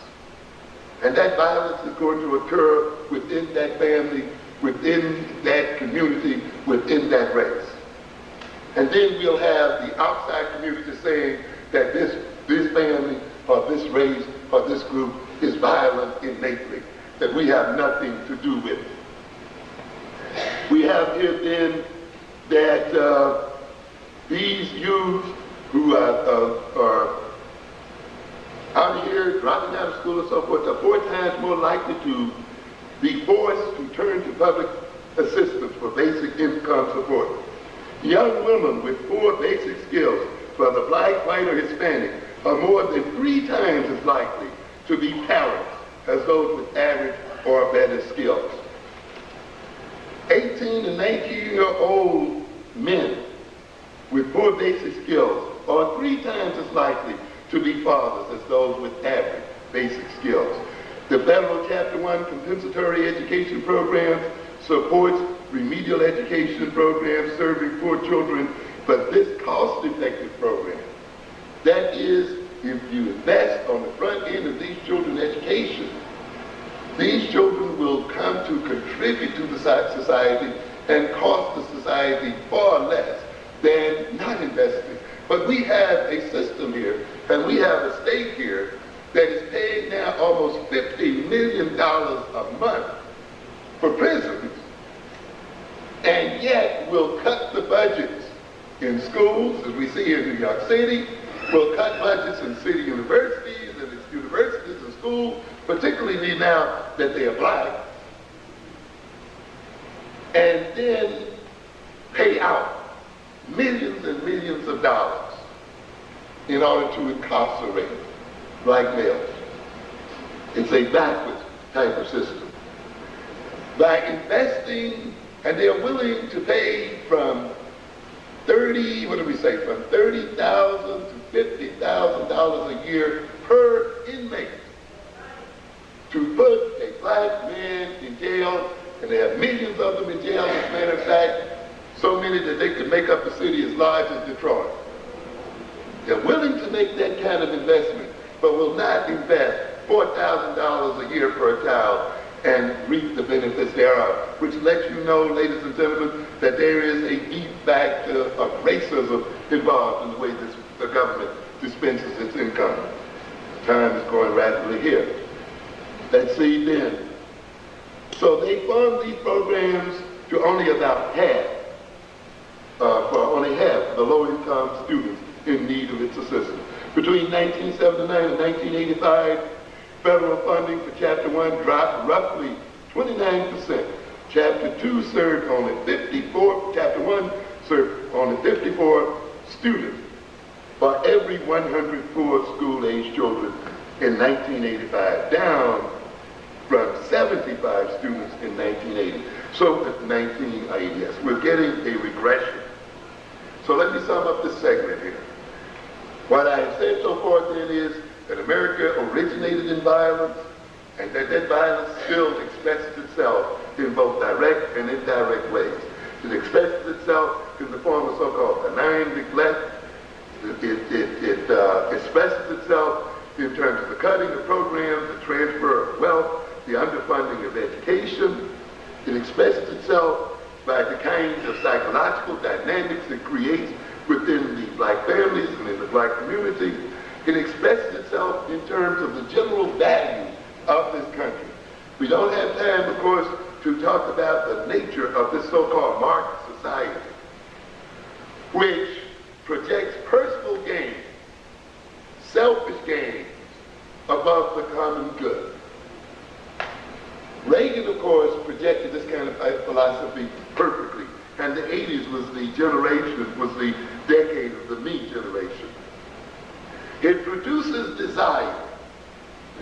Speaker 2: And that violence is going to occur within that family, within that community, within that race. And then we'll have the outside community saying that this family or this race or this group is violent innately, that we have nothing to do with it. We have here then that these youth who are out here dropping out of school and so forth are 4 times more likely to be forced to turn to public assistance for basic income support. Young women with 4 basic skills, whether black, white, or Hispanic, are more than 3 times as likely to be parents as those with average or better skills. 18 and 19-year-old men with 4 basic skills are 3 times as likely to be fathers as those with average basic skills. The federal Chapter 1 compensatory education program supports remedial education programs serving poor children, but this cost-effective program, that is, if you invest on the front end of these children's education, these children will come to contribute to the society and cost the society far less than not investing. But we have a system here, and we have a state here that is paying now almost $50 million a month for prisons, and yet will cut the budgets in schools, as we see in New York City, will cut budgets in city universities and its universities and schools, particularly now that they are black, and then pay out millions and millions of dollars in order to incarcerate black males. It's a backwards type of system. By investing, and they're willing to pay from from $30,000 to $50,000 a year per inmate to put a black man in jail, and they have millions of them in jail. As a matter of fact, so many that they could make up a city as large as Detroit. They're willing to make that kind of investment, but will not invest $4,000 a year for a child and reap the benefits thereof, which lets you know, ladies and gentlemen, that there is a deep factor of racism involved in the way the government dispenses its income. Time is going rapidly here. Let's see then. So they fund these programs to only about half, for only half of the low-income students in need of its assistance. Between 1979 and 1985, federal funding for Chapter 1 dropped roughly 29%. Chapter 2 served only 54, Chapter 1 served only 54 students for every 100 poor school-age children in 1985, down from 75 students in 1980. So, 1980, yes, we're getting a regression. So let me sum up this segment here. What I have said so far then is that America originated in violence, and that violence still expresses itself in both direct and indirect ways. It expresses itself in the form of so-called benign neglect. It expresses itself in terms of the cutting of programs, the transfer of wealth, the underfunding of education. It expresses itself by the kinds of psychological dynamics it creates within the black families and in the black community. It expresses itself in terms of the general values of this country. We don't have time, of course, to talk about the nature of this so-called market society, which projects personal gain, selfish gain, above the common good. Reagan, of course, projected this kind of philosophy perfectly, and the 80s was the generation, was the decade of the me generation. It produces desire,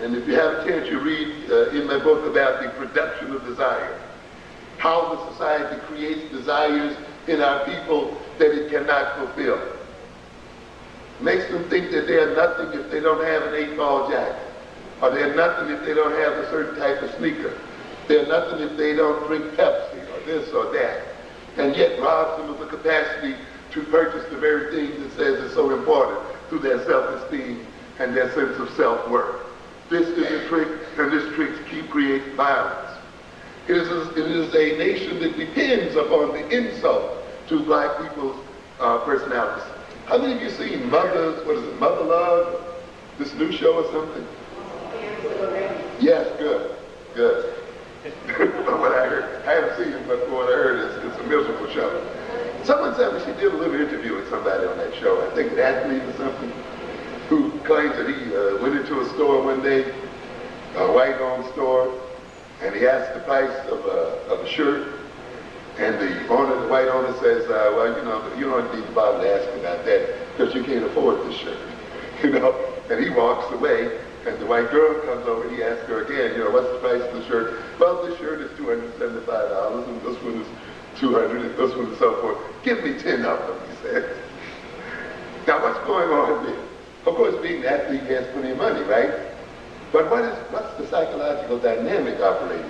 Speaker 2: and if you have a chance, you read in my book about the production of desire, how the society creates desires in our people that it cannot fulfill. Makes them think that they are nothing if they don't have an 8-ball jacket, or they're nothing if they don't have a certain type of sneaker. They're nothing if they don't drink Pepsi, or this or that, and yet robs them of the capacity to purchase the very things it says is so important to their self-esteem and their sense of self-worth. This is a trick, and this trick creates violence. It is a nation that depends upon the insult to black people's personalities. How many of you seen Mother's, what is it, Mother Love? This new show or something? Yes, good, good. What I heard, I haven't seen it, but what I heard is it's a miserable show. Someone said me she did a little interview with somebody on that show, I think an athlete or something, who claims that he went into a store one day, a white-owned store, and he asked the price of a shirt, and the owner, the white owner says, well, you don't need to bother to ask about that because you can't afford this shirt, and he walks away, and the white girl comes over, and he asks her again, what's the price of the shirt? Well, this shirt is $275, and this one is $200, and this one is so forth. Give me 10 of them, he said. Now, what's going on there? Of course, being an athlete, he has plenty of money, right? But what's the psychological dynamic operating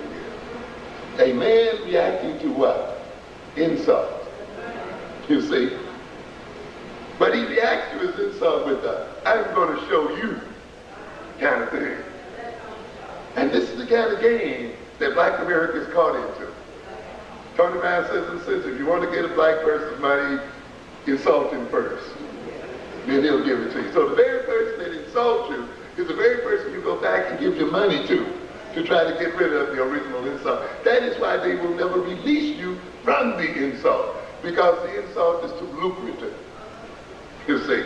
Speaker 2: here? A man reacting to what? Insult. You see? But he reacts to his insult with a, I'm going to show you kind of thing. And this is the kind of game that black America is caught into. Tony Brown says, if you want to get a black person's money, insult him first. Then he'll give it to you. So the very person that insults you is the very person you go back and give your money to try to get rid of the original insult. That is why they will never release you from the insult, because the insult is too lucrative. You see,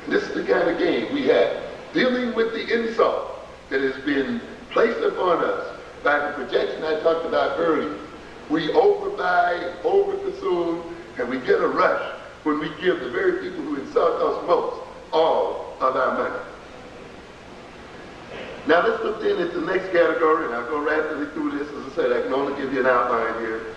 Speaker 2: this is the kind of game we have, dealing with the insult that has been placed upon us by the projection I talked about earlier. We overbuy, overconsume, and we get a rush when we give the very people who insult us most all of our money. Now let's look then at the next category, and I'll go rapidly through this. As I said, I can only give you an outline here.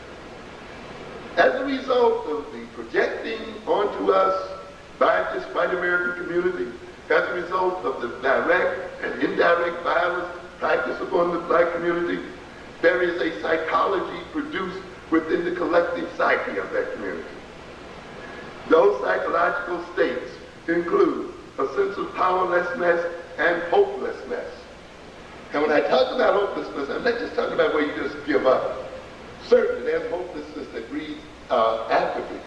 Speaker 2: As a result of the projecting onto us by this white American community, as a result of the direct and indirect violence practiced upon the black community, there is a psychology produced within the collective psyche of that community. Those psychological states include a sense of powerlessness and hopelessness. And when I talk about hopelessness, I'm not just talking about where you just give up. Certainly there's hopelessness that breeds apathy.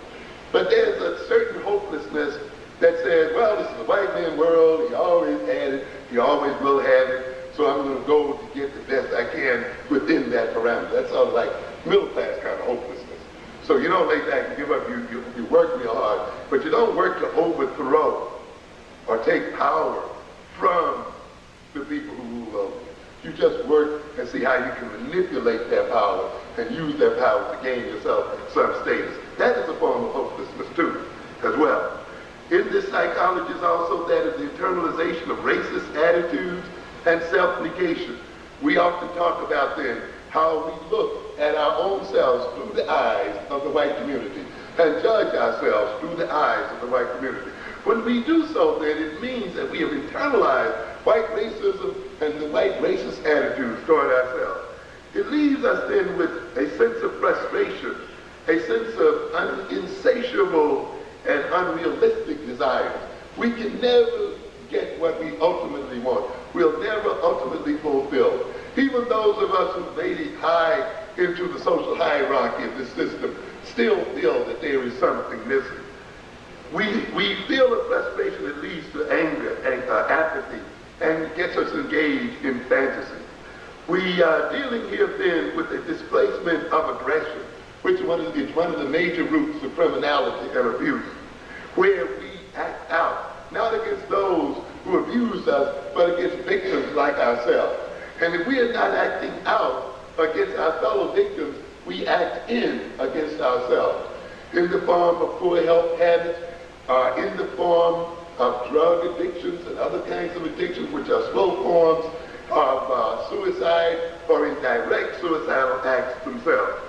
Speaker 2: But there's a certain hopelessness that says, well, this is a white man world, he always had it, he always will have it, so I'm going to go to get the best I can within that parameter. That's sort of like middle class kind of hopelessness. So you don't lay back and give up, you work real hard, but you don't work to overthrow or take power from the people who rule over you. You just work and see how you can manipulate their power and use their power to gain yourself some status. That is a form of hopelessness too, as well. In this psychology is also that of the internalization of racist attitudes and self-negation. We often talk about then how we look at our own selves through the eyes of the white community and judge ourselves through the eyes of the white community. When we do so, then it means that we have internalized white racism and the white racist attitudes toward ourselves. It leaves us then with a sense of frustration, a sense of insatiable and unrealistic desires. We can never get what we ultimately want. We'll never ultimately fulfill. Even those of us who made it high into the social hierarchy of this system still feel that there is something missing. We feel a frustration that leads to anger and apathy and gets us engaged in fantasy. We are dealing here then with a displacement of aggression, which is one of the major roots of criminality and abuse, where we act out, not against those who abuse us, but against victims like ourselves. And if we are not acting out against our fellow victims, we act in against ourselves, in the form of poor health habits, in the form of drug addictions and other kinds of addictions, which are slow forms of suicide or indirect suicidal acts themselves.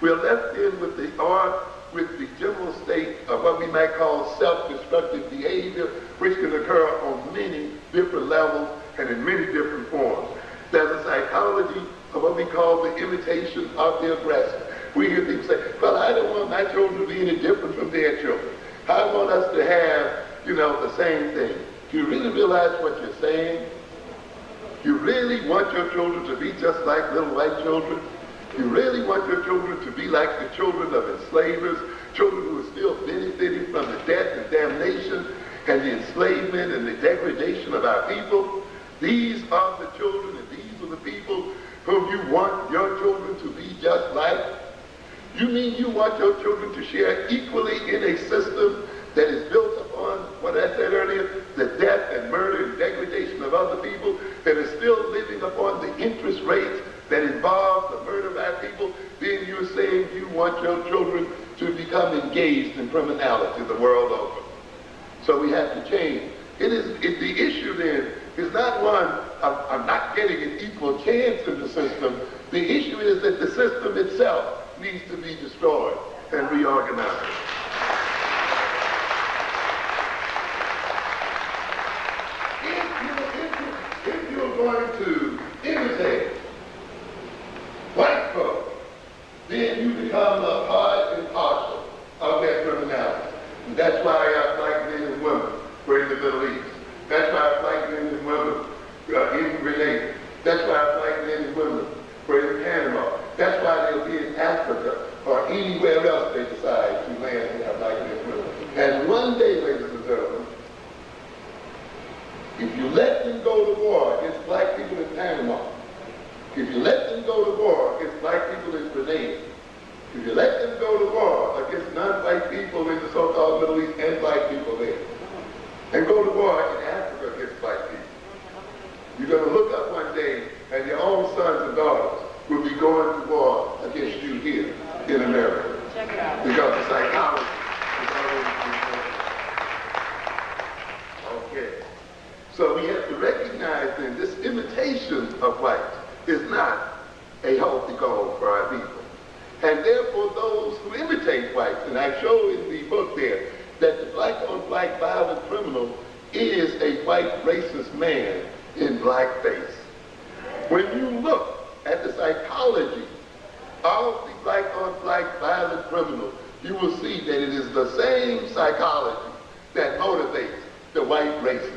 Speaker 2: We're left in with the general state of what we might call self-destructive behavior, which can occur on many different levels and in many different forms. There's a psychology of what we call the imitation of the aggressor. We hear people say, well, I don't want my children to be any different from their children. I want us to have, the same thing. Do you really realize what you're saying? You really want your children to be just like little white children? You really want your children to be like the children of enslavers, children who are still benefiting from the death and damnation and the enslavement and the degradation of our people? These are the children and these are the people whom you want your children to be just like? You mean you want your children to share equally in a system that is built upon, what I said earlier, the death and murder and degradation of other people, that is still living upon the interest rates that involve the murder of our people? Then you're saying you want your children to become engaged in criminality the world over. So we have to change. The issue then is not one of not getting an equal chance in the system. The issue is that the system itself needs to be destroyed and reorganized. If you're going to imitate white folks, then you become a part and parcel of that criminality. And that's why our black men and women were in the Middle East. That's why our black men and women in Grenada. That's why our black men and women were in Panama. That's why they'll be in Africa or anywhere else they decide to land in our black men and women. And one day, ladies and gentlemen, if you let them go to war against black people in Panama, if you let them go to war against black people in Grenada, if you let them go to war against non-white people in the so-called Middle East and black people there, and go to war in Africa against black people, you're going to look up one day and your own sons and daughters will be going to war against you here in America.
Speaker 3: Check it out.
Speaker 2: Because the psychology is already okay. So we have to recognize then this imitation of whites is not a healthy goal for our people. And therefore those who imitate whites, and I show in the book there that the black-on-black violent criminal is a white racist man in blackface. When you look at the psychology of the black-on-black violent criminal, you will see that it is the same psychology that motivates the white racist.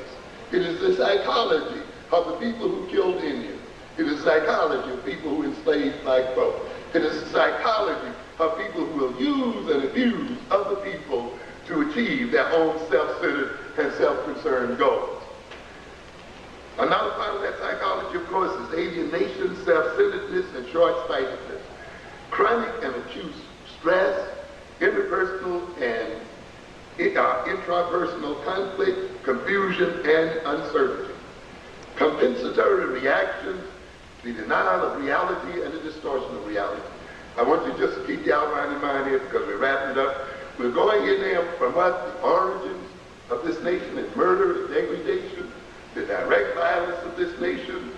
Speaker 2: It is the psychology of the people who killed Indians. It is the psychology of people who enslaved black folk. It is the psychology of people who will use and abuse other people to achieve their own self-centered and self-concerned goals. Another part of that psychology, of course, is alienation, self-centeredness, and short-sightedness. Chronic and acute stress, interpersonal and intrapersonal conflict, confusion, and uncertainty. Compensatory reactions, the denial of reality, and the distortion of reality. I want you just to keep the outline in mind here because we're wrapping it up. We're going in there from what? The origins of this nation and murder and degradation, the direct violence of this nation,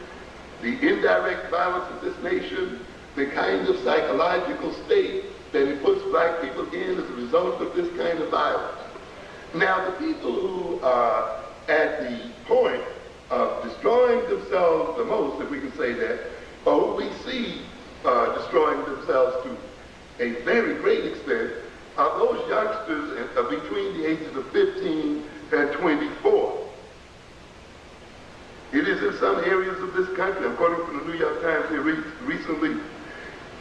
Speaker 2: the indirect violence of this nation, the kind of psychological state that it puts black people in as a result of this kind of violence. Now, the people who are at the point of destroying themselves the most, if we can say that, or who we see destroying themselves to a very great extent, are those youngsters between the ages of 15 and 24. It is in some areas of this country, I'm quoting from the New York Times here recently,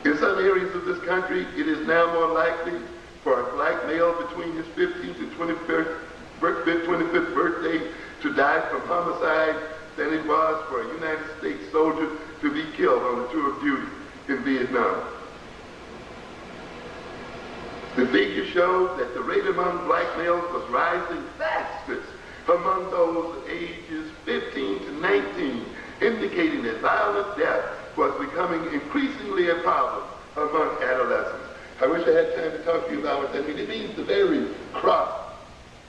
Speaker 2: in some areas of this country, it is now more likely for a black male between his 15th and 25th birthday to die from homicide than it was for a United States soldier to be killed on a tour of duty in Vietnam. The figure shows that the rate among black males was rising fastest among those ages 15 to 19, indicating that violent death was becoming increasingly a problem among adolescents. I wish I had time to talk to you about what that means. It means the very crop,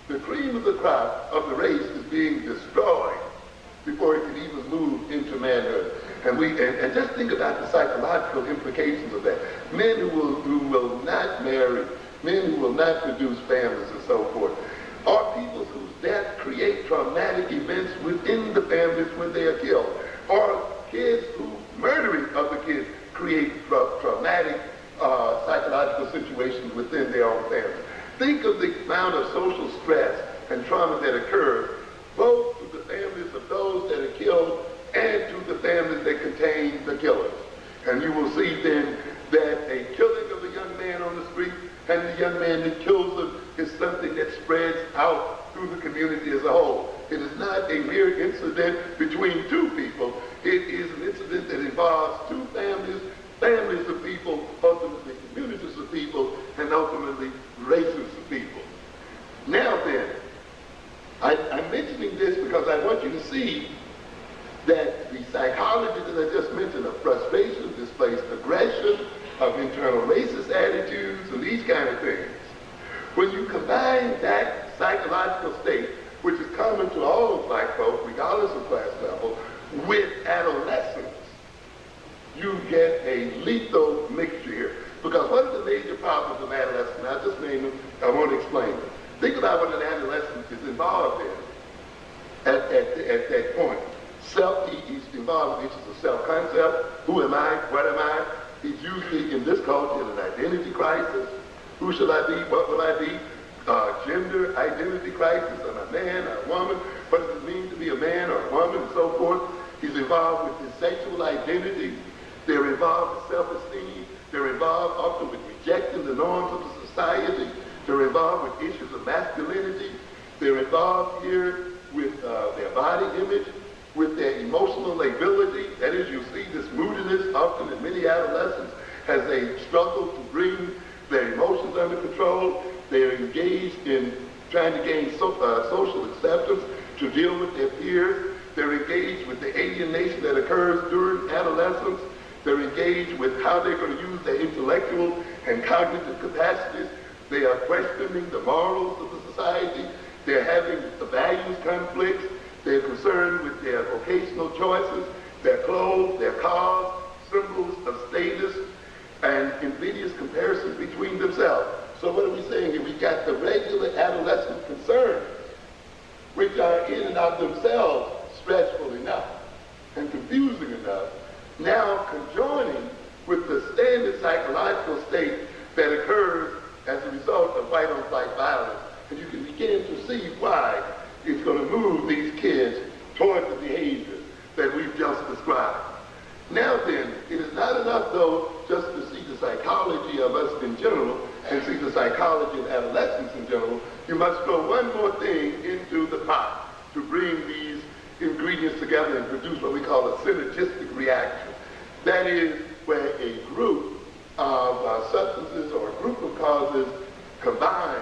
Speaker 2: the cream of the crop of the race is being destroyed before it can even move into manhood. And just think about the psychological implications of that. Men who will not marry, men who will not produce families and so forth, or people whose death create traumatic events within the families when they are killed, or kids who murdering other kids create traumatic psychological situations within their own families. Think of the amount of social stress and trauma that occurs both to the families of those that are killed and to the families that contain the killers. And you will see then that a killing of a young man on the street and the young man that kills him is something that spreads out through the community as a whole. It is not a mere incident between two people. It is an incident that involves two families, families of people, ultimately communities of people, and ultimately races of people. Now then, I'm mentioning this because I want you to see that the psychology that I just mentioned of frustration, displaced aggression, of internal racist attitudes, and these kind of things, when you combine that psychological state, which is common to all of black folk, regardless of class level, with adolescence, you get a lethal mixture here. Because one of the major problems of adolescence, and I'll just name them, I won't explain them. Think about what an adolescent is involved in at that point. He's involved in issues of self-concept. Who am I? What am I? He's usually, in this culture, in an identity crisis. Who shall I be? What will I be? Gender identity crisis. Am I a man or a woman? What does it mean to be a man or a woman, and so forth? He's involved with his sexual identity. They're involved with self-esteem. They're involved often with rejecting the norms of the society. They're involved with issues of masculinity. They're involved here with their body image, with their emotional lability. That is, you see this moodiness often in many adolescents as they struggle to bring their emotions under control. They are engaged in trying to gain social acceptance, to deal with their peers. They're engaged with the alienation that occurs during adolescence. They're engaged with how they're going to use their intellectual and cognitive capacities. They are questioning the morals of the society. They're having the values conflicts. They're concerned with their vocational choices, their clothes, their cars, symbols of status, and invidious comparisons between themselves. So what are we saying here? We've got the regular adolescent concerns, which are in and of themselves stressful enough and confusing enough, now conjoining with the standard psychological state that occurs as a result of white-on-white violence. And you can begin to see why it's going to move these kids toward the behavior that we've just described. Now then, it is not enough, though, just to see the psychology of us in general and see the psychology of adolescents in general. You must throw one more thing into the pot to bring these ingredients together and produce what we call a synergistic reaction. That is where a group of substances or a group of causes combine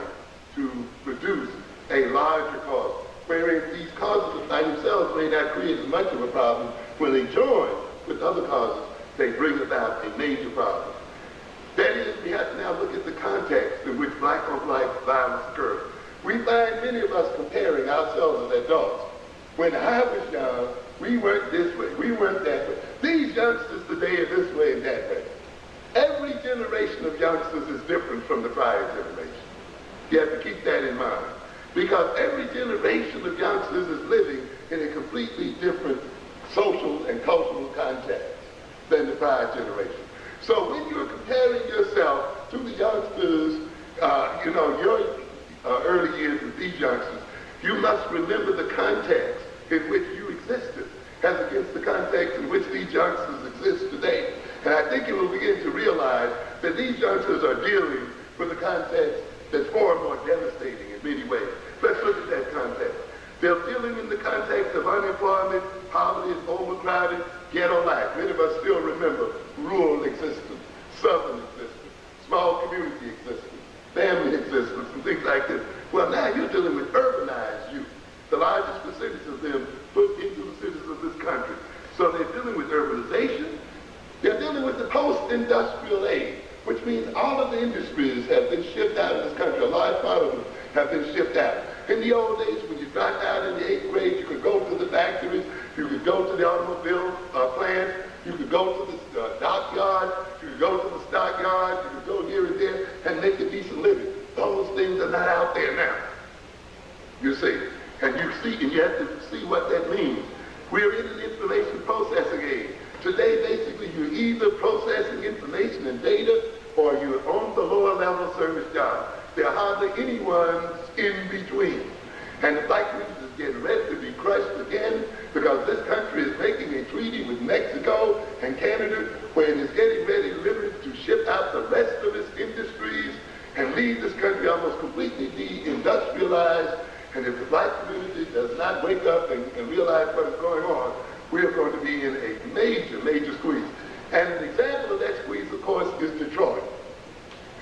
Speaker 2: to produce a larger cause, wherein these causes by themselves may not create as much of a problem. When they join with other causes, they bring about a major problem. That is, we have to now look at the context in which black-on-black violence occurs. We find many of us comparing ourselves as adults. When I was young, we weren't this way, we weren't that way. These youngsters today are this way and that way. Every generation of youngsters is different from the prior generation. You have to keep that in mind. Because every generation of youngsters is living in a completely different social and cultural context than the prior generation. So when you're comparing yourself to the youngsters, your early years with these youngsters, you must remember the context in which you existed as against the context in which these youngsters exist today. And I think you will begin to realize that these youngsters are dealing with a context that's far more devastating in many ways. Let's look at that context. They're dealing in the context of unemployment, poverty, overcrowded, ghetto life. Many of us still remember rural existence, southern existence, small community existence, family existence, and things like this. Well, now you're dealing with urbanized youth, the largest percentage of them put into the cities of this country. So they're dealing with urbanization. They're dealing with the post-industrial age, which means all of the industries have been shipped out of this country. A large part of them have been shipped out. In the old days, when you dropped out in the 8th grade, you could go to the factories, you could go to the automobile plants, you could go to the dockyard, you could go to the stockyard, you could go here and there and make a decent living. Those things are not out there now. You see, and you have to see what that means. We're in an information processing age. Today, basically, you're either processing information and data or you're on the lower level service job. There are hardly any ones in between. And the black community is getting ready to be crushed again because this country is making a treaty with Mexico and Canada where it is getting ready literally to ship out the rest of its industries and leave this country almost completely de-industrialized. And if the black community does not wake up and realize what is going on, we are going to be in a major, major squeeze. And an example of that squeeze, of course, is Detroit.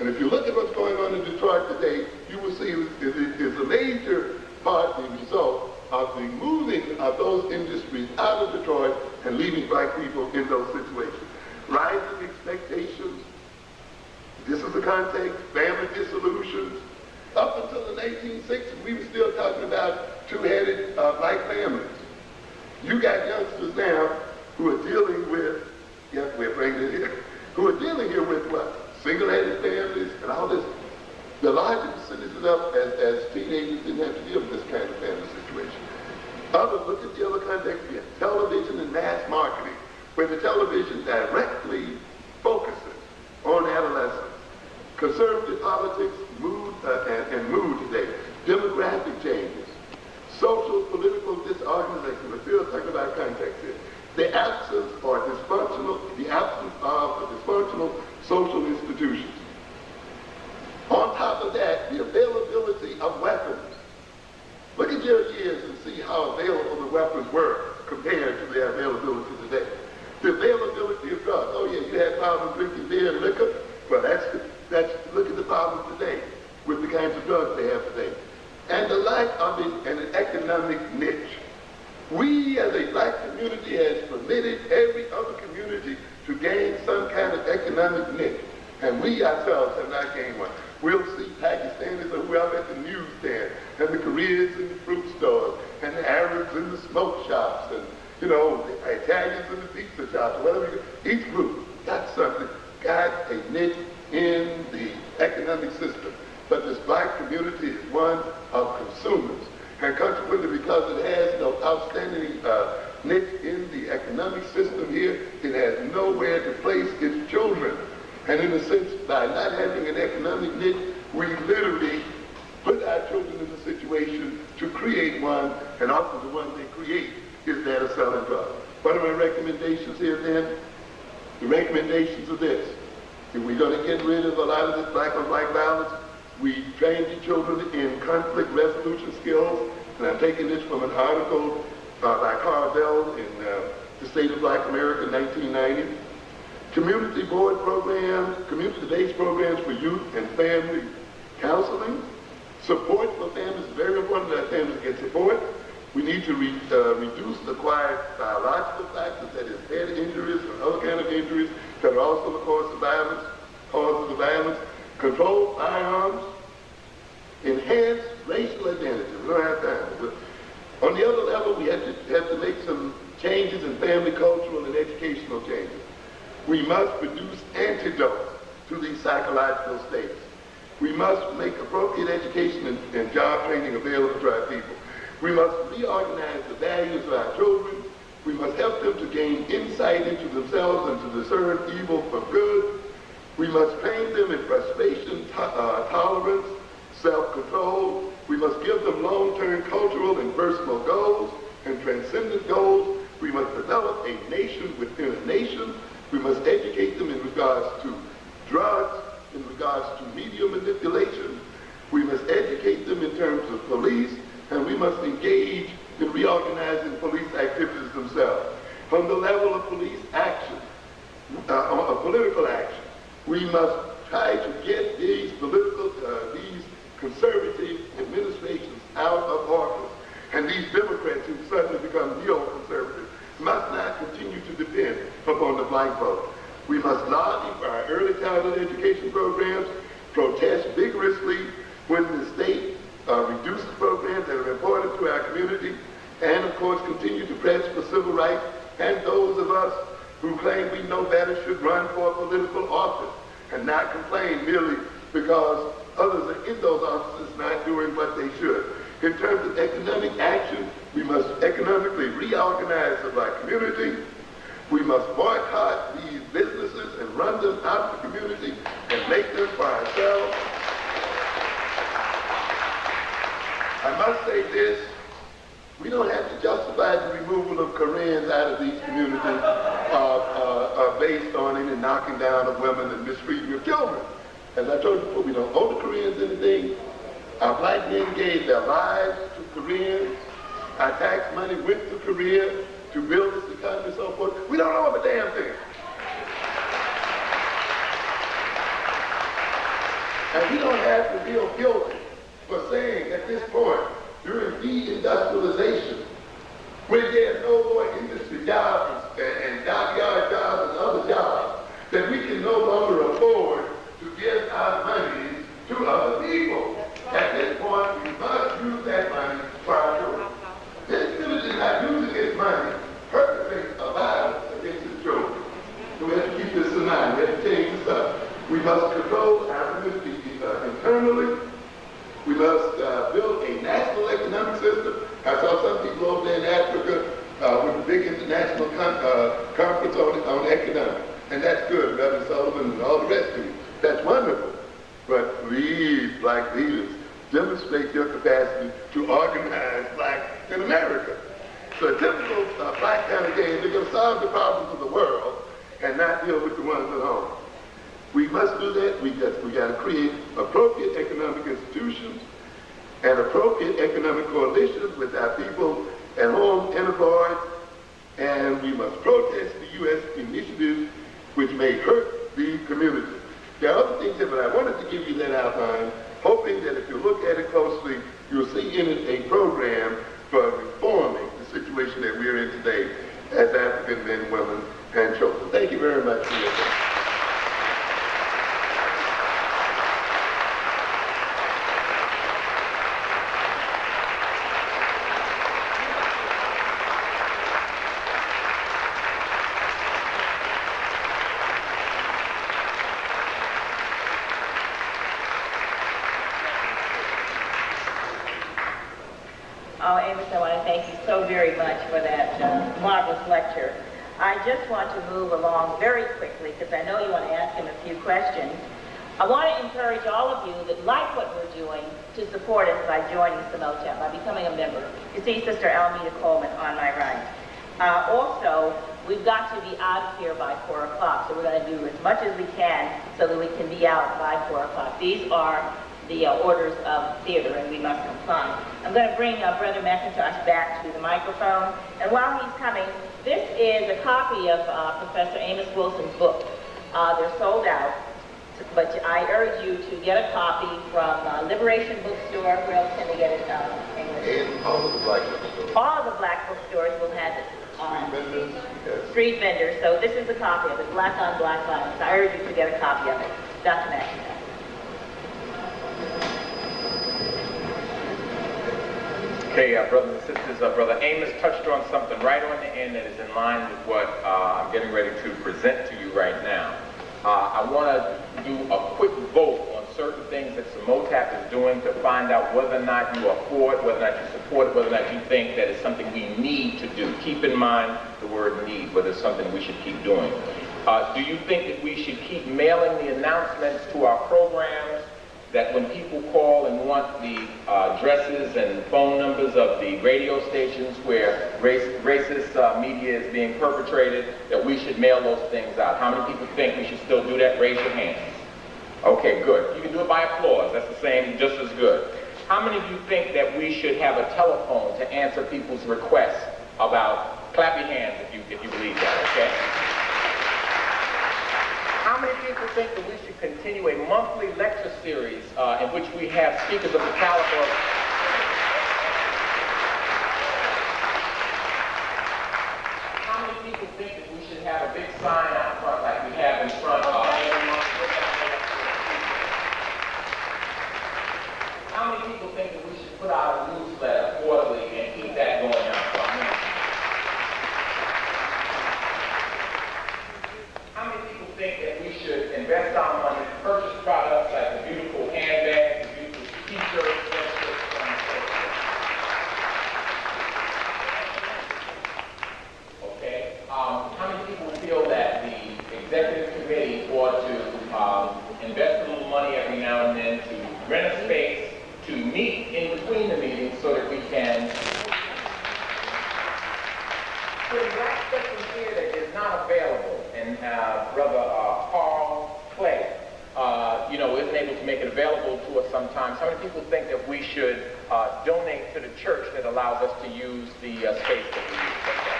Speaker 2: And if you look at what's going on in Detroit today, you will see is a major part, the result of the moving of those industries out of Detroit and leaving black people in those situations. Rising expectations, this is the context, family dissolutions. Up until the 1960s, we were still talking about two-headed black families. You got youngsters now who are dealing with, yes, we're bringing it here, who are dealing here with what? Single-headed families and all this. The larger percentage of them as teenagers didn't have to deal with this kind of family situation. Others, look at the other context here, television and mass marketing, where the television directly focuses on adolescents. Conservative politics, mood today, demographic changes, social, political disorganization. We're still talking about context here. The absence of dysfunctional social institutions. On top of that, the availability of weapons. Look at your years and see how available the weapons were compared to their availability today. The availability of drugs. Oh yeah, you had problems drinking beer and liquor. Well, look at the problem today with the kinds of drugs they have today. And the lack of an economic niche. We as a black community has permitted every other community to gain some kind of economic niche. And we ourselves have not gained one. We'll see Pakistanis or whoever at the newsstand, and the Koreans in the fruit stores, and the Arabs in the smoke shops, and the Italians in the pizza shops, or whatever. Each group got something, got a niche in the economic system. But this black community is one of consumers. And consequently, because it has no outstanding niche in the economic system here, it has nowhere to place its children. And in a sense, by not having an economic niche, we literally put our children in a situation to create one, and often the one they create is that of selling drugs. What are my recommendations here then? The recommendations are this. If we're going to get rid of a lot of this black on black violence, we train the children in conflict resolution skills, and I'm taking this from an article by Carvel in the State of Black America in 1990. Community board programs, community-based programs for youth and family counseling. Support for families is very important that families get support. We need to reduce acquired biological factors, that is head injuries and other kind of injuries that are also the causes of violence. Control firearms, enhance racial identity. We don't have time. But on the other level, we have to make some changes in family, cultural, and educational changes. We must produce antidotes to these psychological states. We must make appropriate education and job training available to our people. We must reorganize the values of our children. We must help them to gain insight into themselves and to discern evil from good. We must train them in frustration, tolerance, self-control. We must give them long-term cultural and personal goals and transcendent goals. We must develop a nation within a nation. We must educate them in regards to drugs, in regards to media manipulation. We must educate them in terms of police, and we must engage in reorganizing police activities themselves. From the level of police action, of political action, we must try to get these conservative administrations out of office. And these Democrats who suddenly become neoconservative must not continue to depend upon the black vote. We must lobby for our early childhood education programs, protest vigorously when the state reduces programs that are important to our community, and of course continue to press for civil rights, and those of us who claim we know better should run for political office and not complain merely because others are in those offices not doing what they should. In terms of economic action, we must economically reorganize the black community. We must boycott these businesses and run them out of the community and make them for ourselves. I must say this, we don't have to justify the removal of Koreans out of these communities based on any knocking down of women and mistreatment of children. As I told you before, we don't owe the Koreans anything. Our black men gave their lives to Koreans. Our tax money went to Korea to build this economy and so forth. We don't owe them a damn thing. And we don't have to feel guilty for saying at this point, during deindustrialization, when there are no more industry jobs and dockyard jobs and other jobs, that we can no longer afford to give our money to other people. At this point, we must use that money for our children. This village is not using its money perpetrating a violence against its children. So we have to keep this in mind. We have to change this up. We must control our community internally. We must build a national economic system. I saw some people over there in Africa with a big international conference on economics. And that's good, Reverend Sullivan and all the rest of you. That's wonderful. But please, black leaders, demonstrate your capacity to organize blacks in America. So a typical black kind of game, they're going to solve the problems of the world and not deal with the ones at home. We must do that. We got to create appropriate economic institutions and appropriate economic coalitions with our people at home and abroad. And we must protest the U.S. initiatives which may hurt the community. There are other things here, but I wanted to give you that outline, hoping that if you look at it closely, you'll see in it a program for reforming the situation that we're in today as African men, women, and children. Thank you very much for your attention.
Speaker 3: Amos, I want to thank you so very much for that marvelous lecture. I just want to move along very quickly because I know you want to ask him a few questions. I want to encourage all of you that like what we're doing to support us by joining SMOTEP, by becoming a member. You see Sister Almeda Coleman on my right. Also, we've got to be out of here by 4 o'clock, so we're going to do as much as we can so that we can be out by 4 o'clock. These are the orders of theater, and we must comply. I'm going to bring Brother McIntosh back to the microphone, and while he's coming, this is a copy of Professor Amos Wilson's book. They're sold out, but I urge you to get a copy from Liberation Bookstore. Where else can they get it?
Speaker 2: And all of the black bookstores.
Speaker 3: All of the black bookstores will have it.
Speaker 2: Street vendors. Yes.
Speaker 3: Street vendors. So this is a copy of it, Black on Black Violence. I urge you to get a copy of it. Dr. McIntosh.
Speaker 1: Okay, brothers and sisters, Brother Amos touched on something right on the end that is in line with what I'm getting ready to present to you right now. I want to do a quick vote on certain things that Samotap is doing to find out whether or not you are for it, whether or not you support it, whether or not you think that it's something we need to do. Keep in mind the word need, whether it's something we should keep doing. Do you think that we should keep mailing the announcements to our programs, that when people call and want the addresses and phone numbers of the radio stations where racist media is being perpetrated, that we should mail those things out? How many people think we should still do that? Raise your hands. Okay, good. You can do it by applause. That's the same, just as good. How many of you think that we should have a telephone to answer people's requests about, clap your hands if you believe that, okay? How many people think that we should continue a monthly lecture series in which we have speakers of the caliber of... How many people think that we should have a big sign out front like we have in front of every month? How many people think that we should put out a newsletter quarterly and keep that going out front? How many people think that we should invest our money to purchase products like the beautiful handbags, the beautiful t-shirts, sweatshirts, so on and so forth? Okay. How many people feel that the executive committee ought to invest a little money every now and then to rent a space to meet in between the meetings so that we can put a black section here that is not available? And Brother Carl Clay, isn't able to make it available to us sometimes. How many people think that we should donate to the church that allows us to use the space that we use? Okay.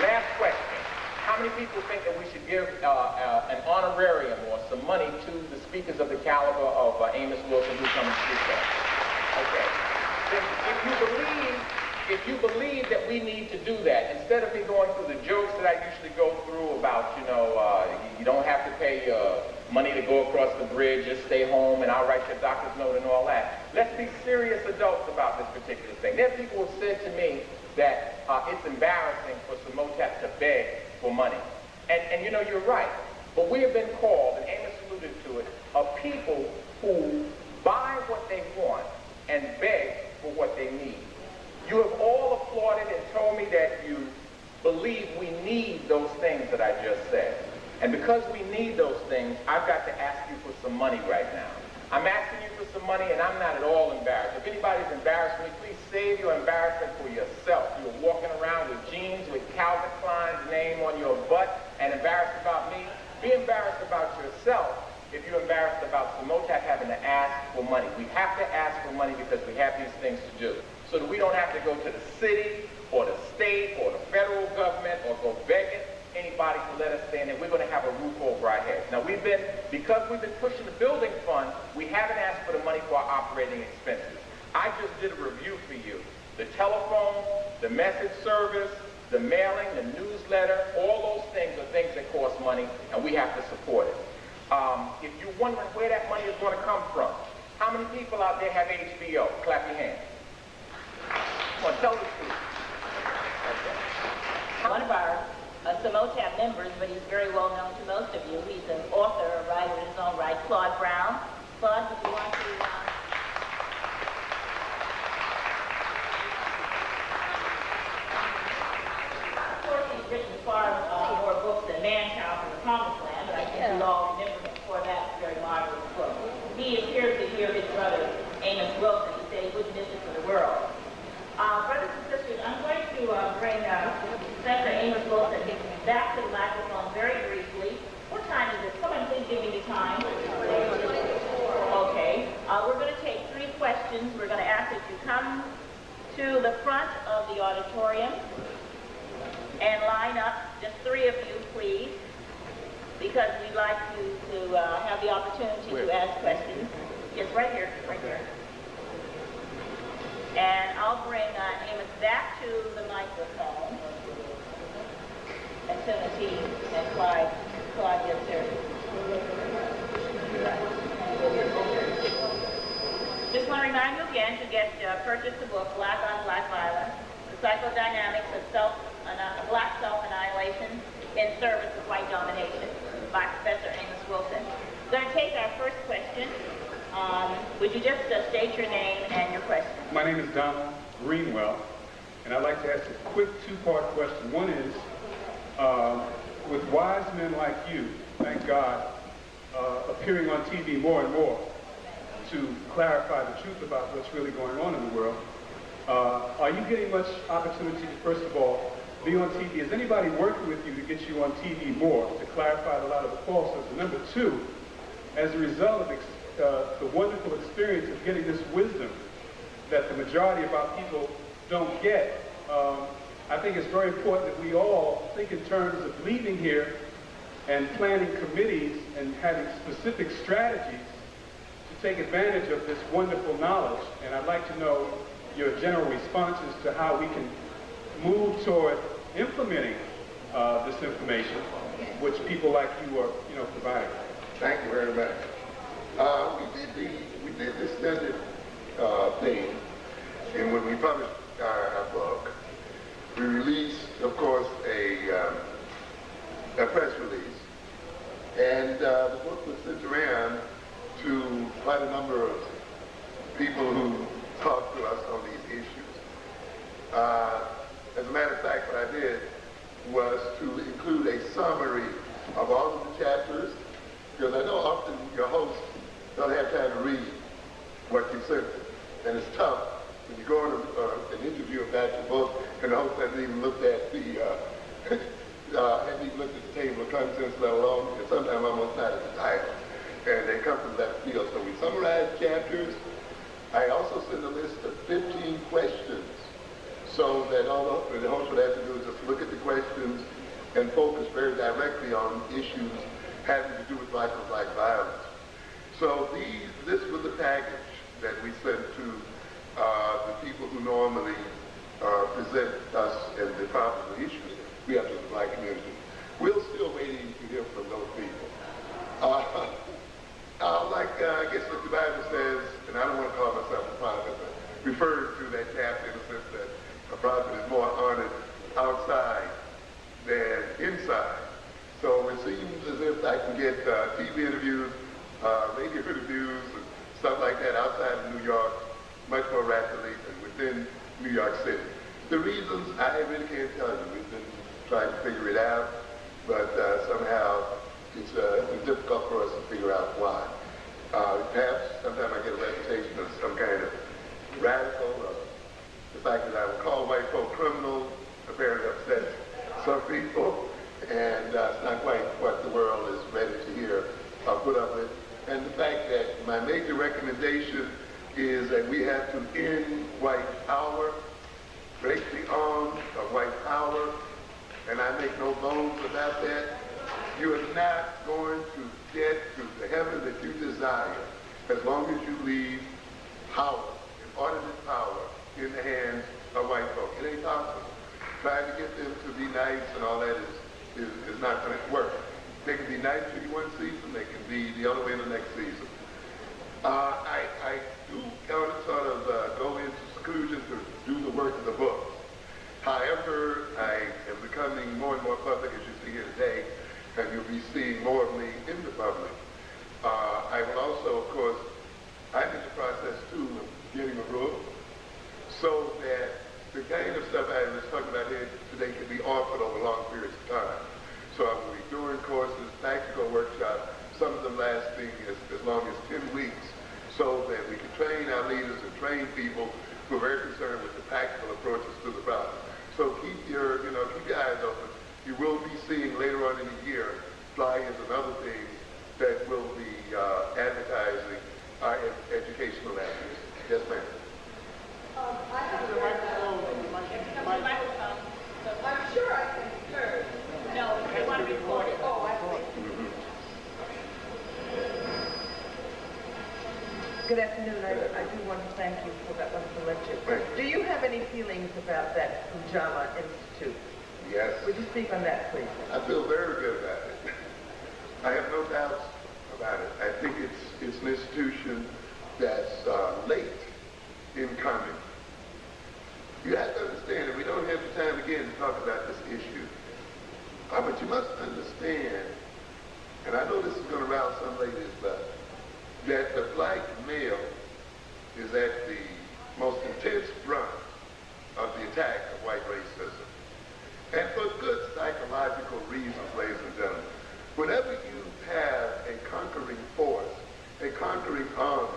Speaker 1: Last question. How many people think that we should give an honorarium or some money to the speakers of the caliber of Amos Wilson who come and speak to us? Okay. Then if you believe that we need to do that, instead of me going through the jokes that I usually go through about, you don't have to pay money to go across the bridge, just stay home and I'll write your doctor's note and all that. Let's be serious adults about this particular thing. There are people who said to me that it's embarrassing for Samotap to beg for money. And you're right. But we have been called, and Amos alluded to it, of people who buy what they want and beg for what they need. You have all applauded and told me that you believe we need those things that I just said. And because we need those things, I've got to ask you for some money right now. I'm asking you for some money, and I'm not at all embarrassed. If anybody's embarrassed me, please save your embarrassment for yourself. You're walking around with jeans with Calvin Klein's name on your butt and embarrassed about me. Be embarrassed about yourself if you're embarrassed about Samotap having to ask for money. We have to ask for money because we have these things to do, so that we don't have to go to the city or the state or the federal government or go begging anybody to let us stay in there. We're going to have a roof over our heads. Now because we've been pushing the building fund, we haven't asked for the money for our operating expenses. I just did a review for you. The telephone, the message service, the mailing, the newsletter, all those things are things that cost money, and we have to support it. If you're wondering where that money is going to come from, how many people out there have HBO? Clap your hands. Come on, tell the truth. Okay.
Speaker 3: One of our Samotap members, but he's very well known to most of you. He's an author, a writer in his own right, Claude Brown. Claude, would you want to... Of course, he's written far more books than Manchild from the Promised Land, but I think we all remember him for that very marvelous book. He is here to hear his brother, Amos Wilson. He said he wouldn't miss it for the world. Brothers and sisters, I'm going to bring Senator Amos Wilson back to the microphone very briefly. What time is it? Someone please give me the time. Okay. We're going to take 3 questions. We're going to ask that you come to the front of the auditorium and line up, just 3 of you, please, because we'd like you to have the opportunity to ask questions. Yes, right here, right here. And I'll bring Amos back to the microphone as soon as he and Claude gets here. Just want to remind you again to purchase the book, Black on Black Violence, The Psychodynamics of Black Self-Annihilation in Service of White Domination by Professor Amos Wilson. We're going to take our first question. Would you just state your name and your question?
Speaker 4: My name is Donald Greenwell, and I'd like to ask a quick two-part question. One is, with wise men like you, thank God, appearing on TV more and more to clarify the truth about what's really going on in the world, are you getting much opportunity to, first of all, be on TV? Is anybody working with you to get you on TV more, to clarify a lot of the falsehoods? And number two, as a result of the wonderful experience of getting this wisdom that the majority of our people don't get, I think it's very important that we all think in terms of leaving here and planning committees and having specific strategies to take advantage of this wonderful knowledge. And I'd like to know your general responses to how we can move toward implementing this information, which people like you are, providing.
Speaker 2: Thank you very much. We did this extended thing, and when we published our book, we released, of course, a press release, and the book was sent around to quite a number of people who talked to us on these issues. As a matter of fact, what I did was to include a summary of all of the chapters, because I know often your hosts don't have time to read what you sent them, and it's tough when you go on an interview about your book and the host hasn't even looked at the hasn't even looked at the table of contents, let alone, and sometimes almost not at the title, and they come from left field. So we summarized chapters. I also sent a list of 15 questions, so that all the host would have to do is just look at the questions and focus very directly on issues having to do with black on black violence. So this was the package that we sent to the people who normally present us as the problems and issues we have to the black community. We're still waiting to hear from those people. I guess what the Bible says, and I don't want to call myself a prophet, but refer to that chapter in the sense that a prophet is more honored outside than inside. So it seems as if I can get TV interviews, radio interviews, and stuff like that outside of New York much more rapidly than within New York City. The reasons, I really can't tell you. We've been trying to figure it out, but somehow it's difficult for us to figure out why. Perhaps sometimes I get a reputation of some kind of radical, the fact that I would call white folk criminals apparently upsets some people, and it's not quite what the world is ready to hear or put up with. And the fact that my major recommendation is that we have to end white power, break the arms of white power, and I make no bones about that. You are not going to get to the heaven that you desire as long as you leave power, inordinate power, in the hands of white folk. It ain't possible. Trying to get them to be nice and all that is not going to work. They can be nice to you one season, they can be the other way in the next season. I do kind of sort of go into seclusion to do the work of the book. However, I am becoming more and more public, as you see here today, and you'll be seeing more of me in the public. I will also, of course, I'm in the process too of getting a book so that the kind of stuff I was talking about here today can be offered over long periods of time. So I will be doing courses, practical workshops, some of them lasting as long as 10 weeks, so that we can train our leaders and train people who are very concerned with the practical approaches to the problem. So keep your eyes open. You will be seeing later on in the year flyers and other things that will be advertising our educational efforts. Yes, ma'am.
Speaker 5: I have a microphone. I'm sure I can be heard.
Speaker 3: No, they want to record it.
Speaker 5: Oh, I see. Good afternoon. I do want to thank you for that wonderful lecture. Do you have any feelings about that Pajama Institute?
Speaker 2: Yes.
Speaker 5: Would you speak on that, please?
Speaker 2: I feel very good about it. I have no doubts about it. I think it's an institution that's late that the black male is at the most intense front of the attack of white racism. And for good psychological reasons, ladies and gentlemen, whenever you have a conquering force, a conquering army,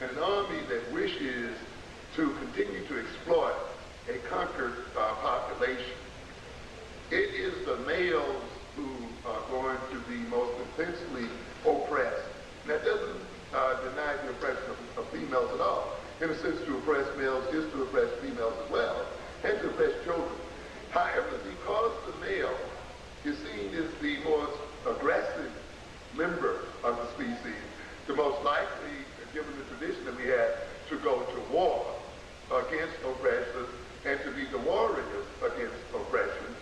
Speaker 2: and an army that wishes to continue to exploit a conquered population, it is the males who are going to be most intensely oppressed. And that doesn't deny the oppression of females at all. In a sense, to oppress males is to oppress females as well, and to oppress children. However, because the male is seen as the most aggressive member of the species, the most likely, given the tradition that we have, to go to war against oppression and to be the warriors against oppression,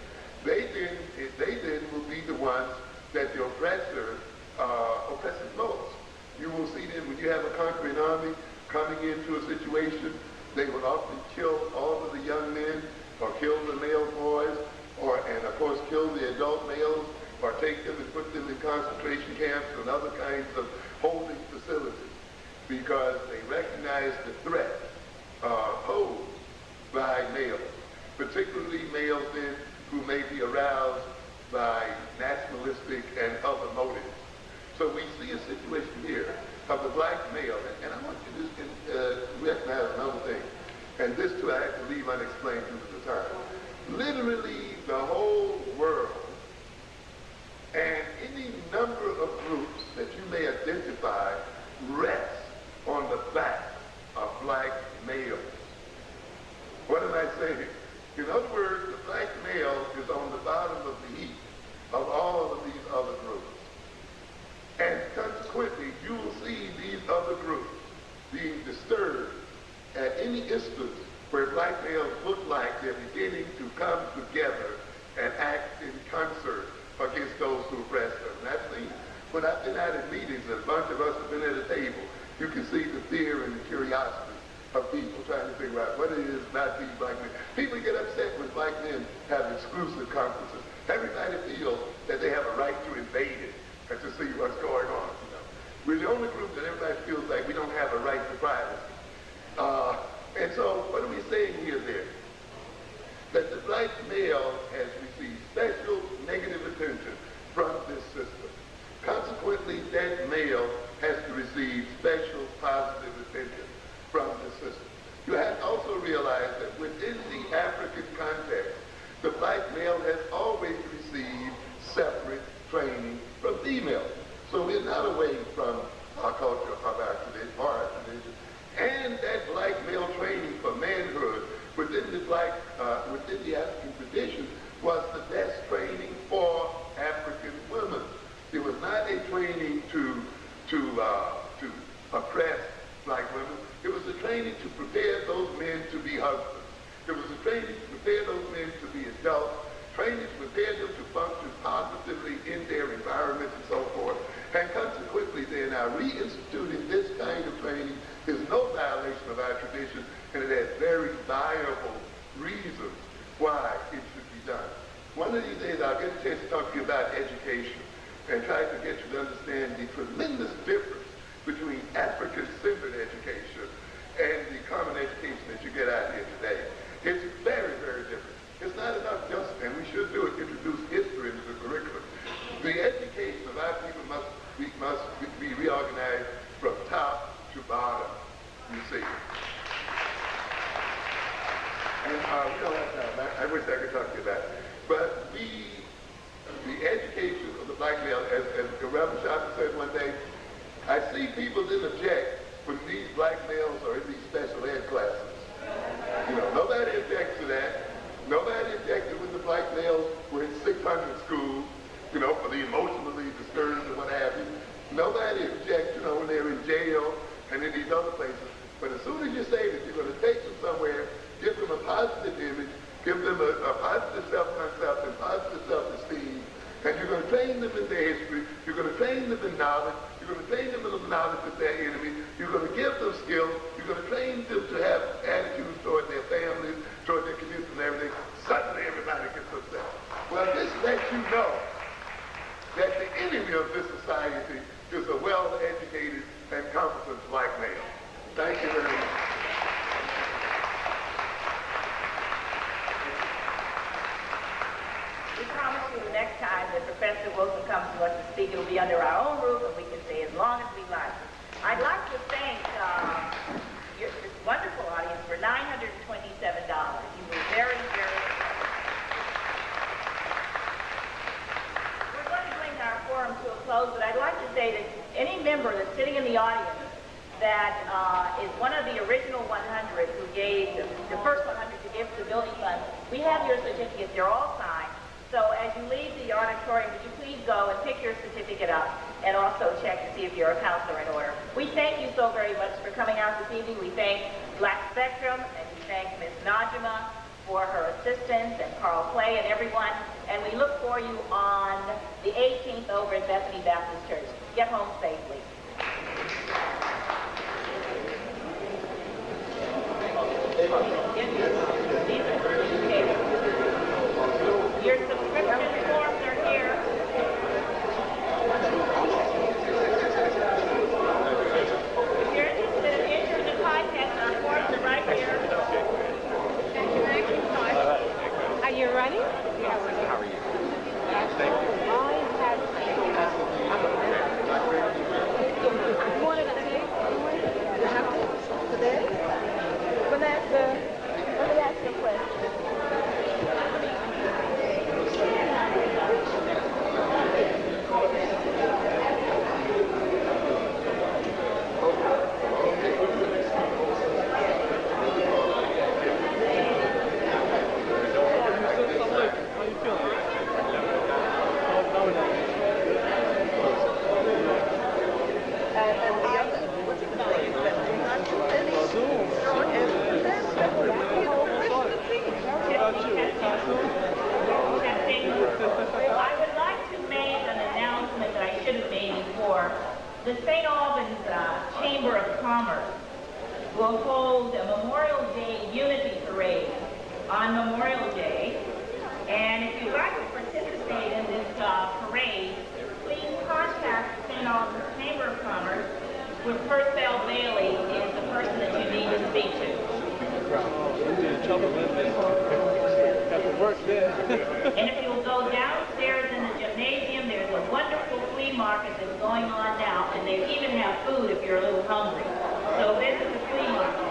Speaker 2: they then will be the ones that the oppressor oppresses most. You will see them when you have a conquering army coming into a situation, they will often kill all of the young men, or kill the male boys, and of course kill the adult males, or take them and put them in concentration camps and other kinds of holding facilities, because they recognize the threat posed by males, particularly males then who may be aroused by nationalistic and other motives. So we see a situation here of the black male, and I want you to recognize another thing, and this too I have to leave unexplained due to the time. Literally the whole world and any number of groups that you may identify rests on the back of black males. What am I saying? In other words, the black male is on the bottom of the heap of all of these other groups. And consequently, you will see these other groups being disturbed at any instance where black males look like they're beginning to come together and act in concert against those who oppress them. And I've seen, when I've been out at meetings and a bunch of us have been at a table, you can see the fear and the curiosity of people trying to figure out what it is about these black men. People get upset when black men have exclusive conferences. Everybody feels that they have a right to invade it and to see what's going on. You know, we're the only group that everybody feels like we don't have a right to privacy. And so what are we saying here then? That the black male has received special negative attention from this system. Consequently, that male has to receive special positive attention from the system. You have to also realize that within the African context, the black male has always received separate training from females. So we're not away from our culture, of our tradition. And that black male training for manhood within the African tradition was the best training for African women. It was not a training to oppress black women. It was a training to prepare those men to be husbands. It was a training to prepare those men to be adults, training to prepare them to function positively in their environment and so forth. And consequently then, our reinstituting this kind of training is no violation of our tradition, and it has very viable reasons why it should be done. One of these days I'll get a chance to talk to you about education and try to get you to understand the tremendous difference between African-centered education and the common education that you get out here today. It's very, very different. It's not enough just, and we should do it, introduce history into the curriculum. The education of our people must be reorganized from top to bottom, you see. And we don't have time. I wish I could talk to you about it. But the education of the black male, as Reverend Sharp said one day, I see people then object when these black males are in these special ed classes. You know, nobody objects to that. Nobody objected when the black males were in 600 schools, you know, for the emotionally disturbed and what have you. Nobody objects, you know, when they're in jail and in these other places. But as soon as you say that you're going to take them somewhere, give them a positive image, give them a positive self-concept and positive self-esteem, and you're going to train them in their history, you're going to train them in knowledge, you're going to train them in the knowledge of their enemy, you're going to give them skills, you're going to train them to have attitudes toward their families, toward their communities and everything, suddenly everybody gets upset. Well, this lets you know that the enemy of this society is a well-educated
Speaker 3: member that's sitting in the audience that is one of the original 100 who gave, the first 100 to give to the building fund, we have your certificates. They're all signed. So as you leave the auditorium, would you please go and pick your certificate up and also check to see if your accounts are in order. We thank you so very much for coming out this evening. We thank Black Spectrum, and we thank Ms. Najima for her assistance, and Carl Clay and everyone. And we look for you on the 18th over at Bethany Baptist Church. Get home safely. Your subscription forms are here. If you're interested in entering the contest, our forms are right here.
Speaker 6: Are you running?
Speaker 7: How are you? Thank you.
Speaker 6: You wanted to take today? Vanessa, let me ask you a question.
Speaker 3: I would like to make an announcement that I should have made before. The St. Albans Chamber of Commerce will hold a Memorial Day Unity Parade on Memorial Day. And if you'd like to participate in this parade, please contact the St. Albans Chamber of Commerce, where Purcell Bailey is the person that you need to speak to. And if you'll go downstairs in the gymnasium, there's a wonderful flea market that's going on now, and they even have food if you're a little hungry. So visit the flea market.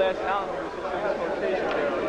Speaker 8: less animals in quotation there.